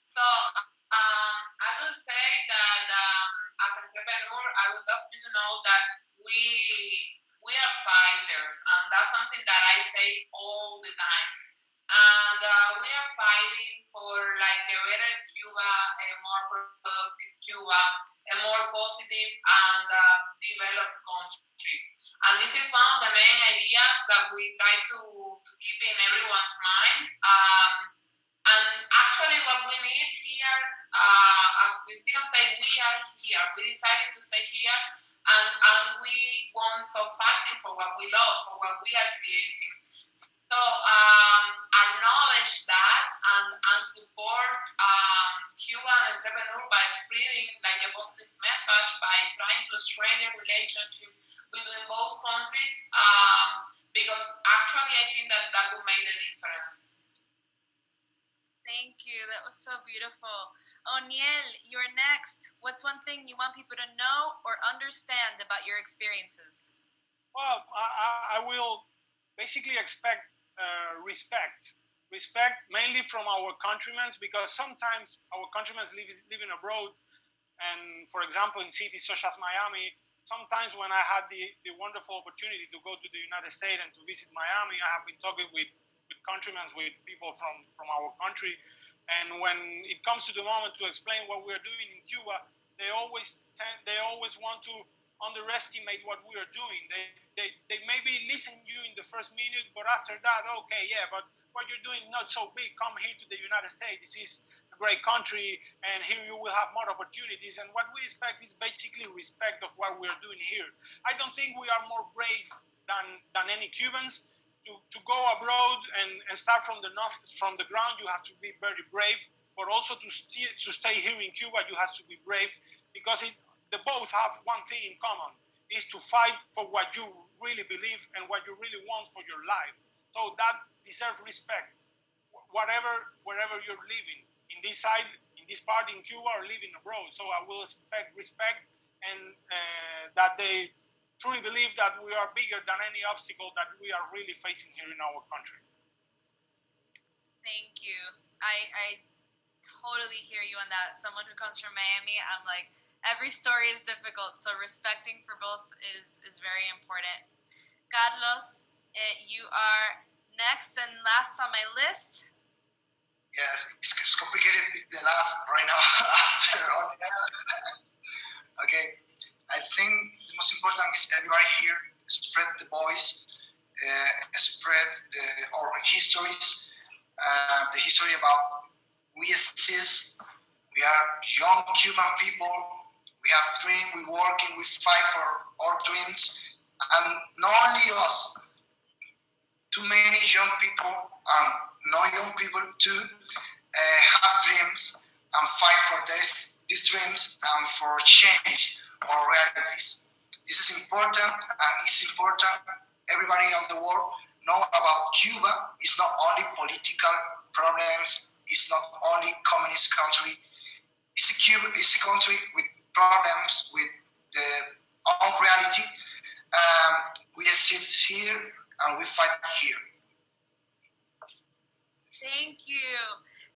So I will say that as an entrepreneur, I would love you to know that we are fighters, and that's something that I say all the time. And we are fighting for like a better Cuba, a more productive Cuba, a more positive and developed country. And this is one of the main ideas that we try to keep in everyone's mind. And actually, what we need here, as Cristina said, we are here. We decided to stay here, and we won't stop fighting for what we love, for what we are creating. So acknowledge that and support Cuban entrepreneurs by spreading like a positive message, by trying to strengthen relationship between both countries, because actually I think that would make a difference. Thank you. That was so beautiful. O'Neill, you're next. What's one thing you want people to know or understand about your experiences? Well, I will basically expect respect. Respect mainly from our countrymen, because sometimes our countrymen living abroad, and for example in cities such as Miami, sometimes when I had the wonderful opportunity to go to the United States and to visit Miami, I have been talking with countrymen, with people from our country, and when it comes to the moment to explain what we are doing in Cuba, they always want to underestimate what we are doing. They maybe listen to you in the first minute, but after that, okay, yeah, but what you're doing not so big. Come here to the United States. This is a great country, and here you will have more opportunities. And what we expect is basically respect of what we are doing here. I don't think we are more brave than any Cubans. To go abroad and start from the ground, you have to be very brave. But also to stay here in Cuba, you have to be brave, because they both have one thing in common: is to fight for what you really believe and what you really want for your life. So that deserves respect, wherever you're living, in this side, in this part in Cuba, or living abroad. So I will expect respect, and that they truly believe that we are bigger than any obstacle that we are really facing here in our country. Thank you. I totally hear you on that. Someone who comes from Miami, I'm like, every story is difficult, so respecting for both is very important. Carlos, you are next and last on my list. Yes, it's complicated with the last right now after all. Okay, I think the most important is everybody here spread the voice, spread our histories, the history about we exist. We are young Cuban people. We have dreams. We working. We fight for our dreams, and not only us. Too many young people and non young people too have dreams and fight for these dreams and for change our realities. This is important, and it's important everybody on the world know about Cuba. It's not only political problems, it's not only communist country. It's a country with problems, with the own reality. We sit here and we fight here. Thank you.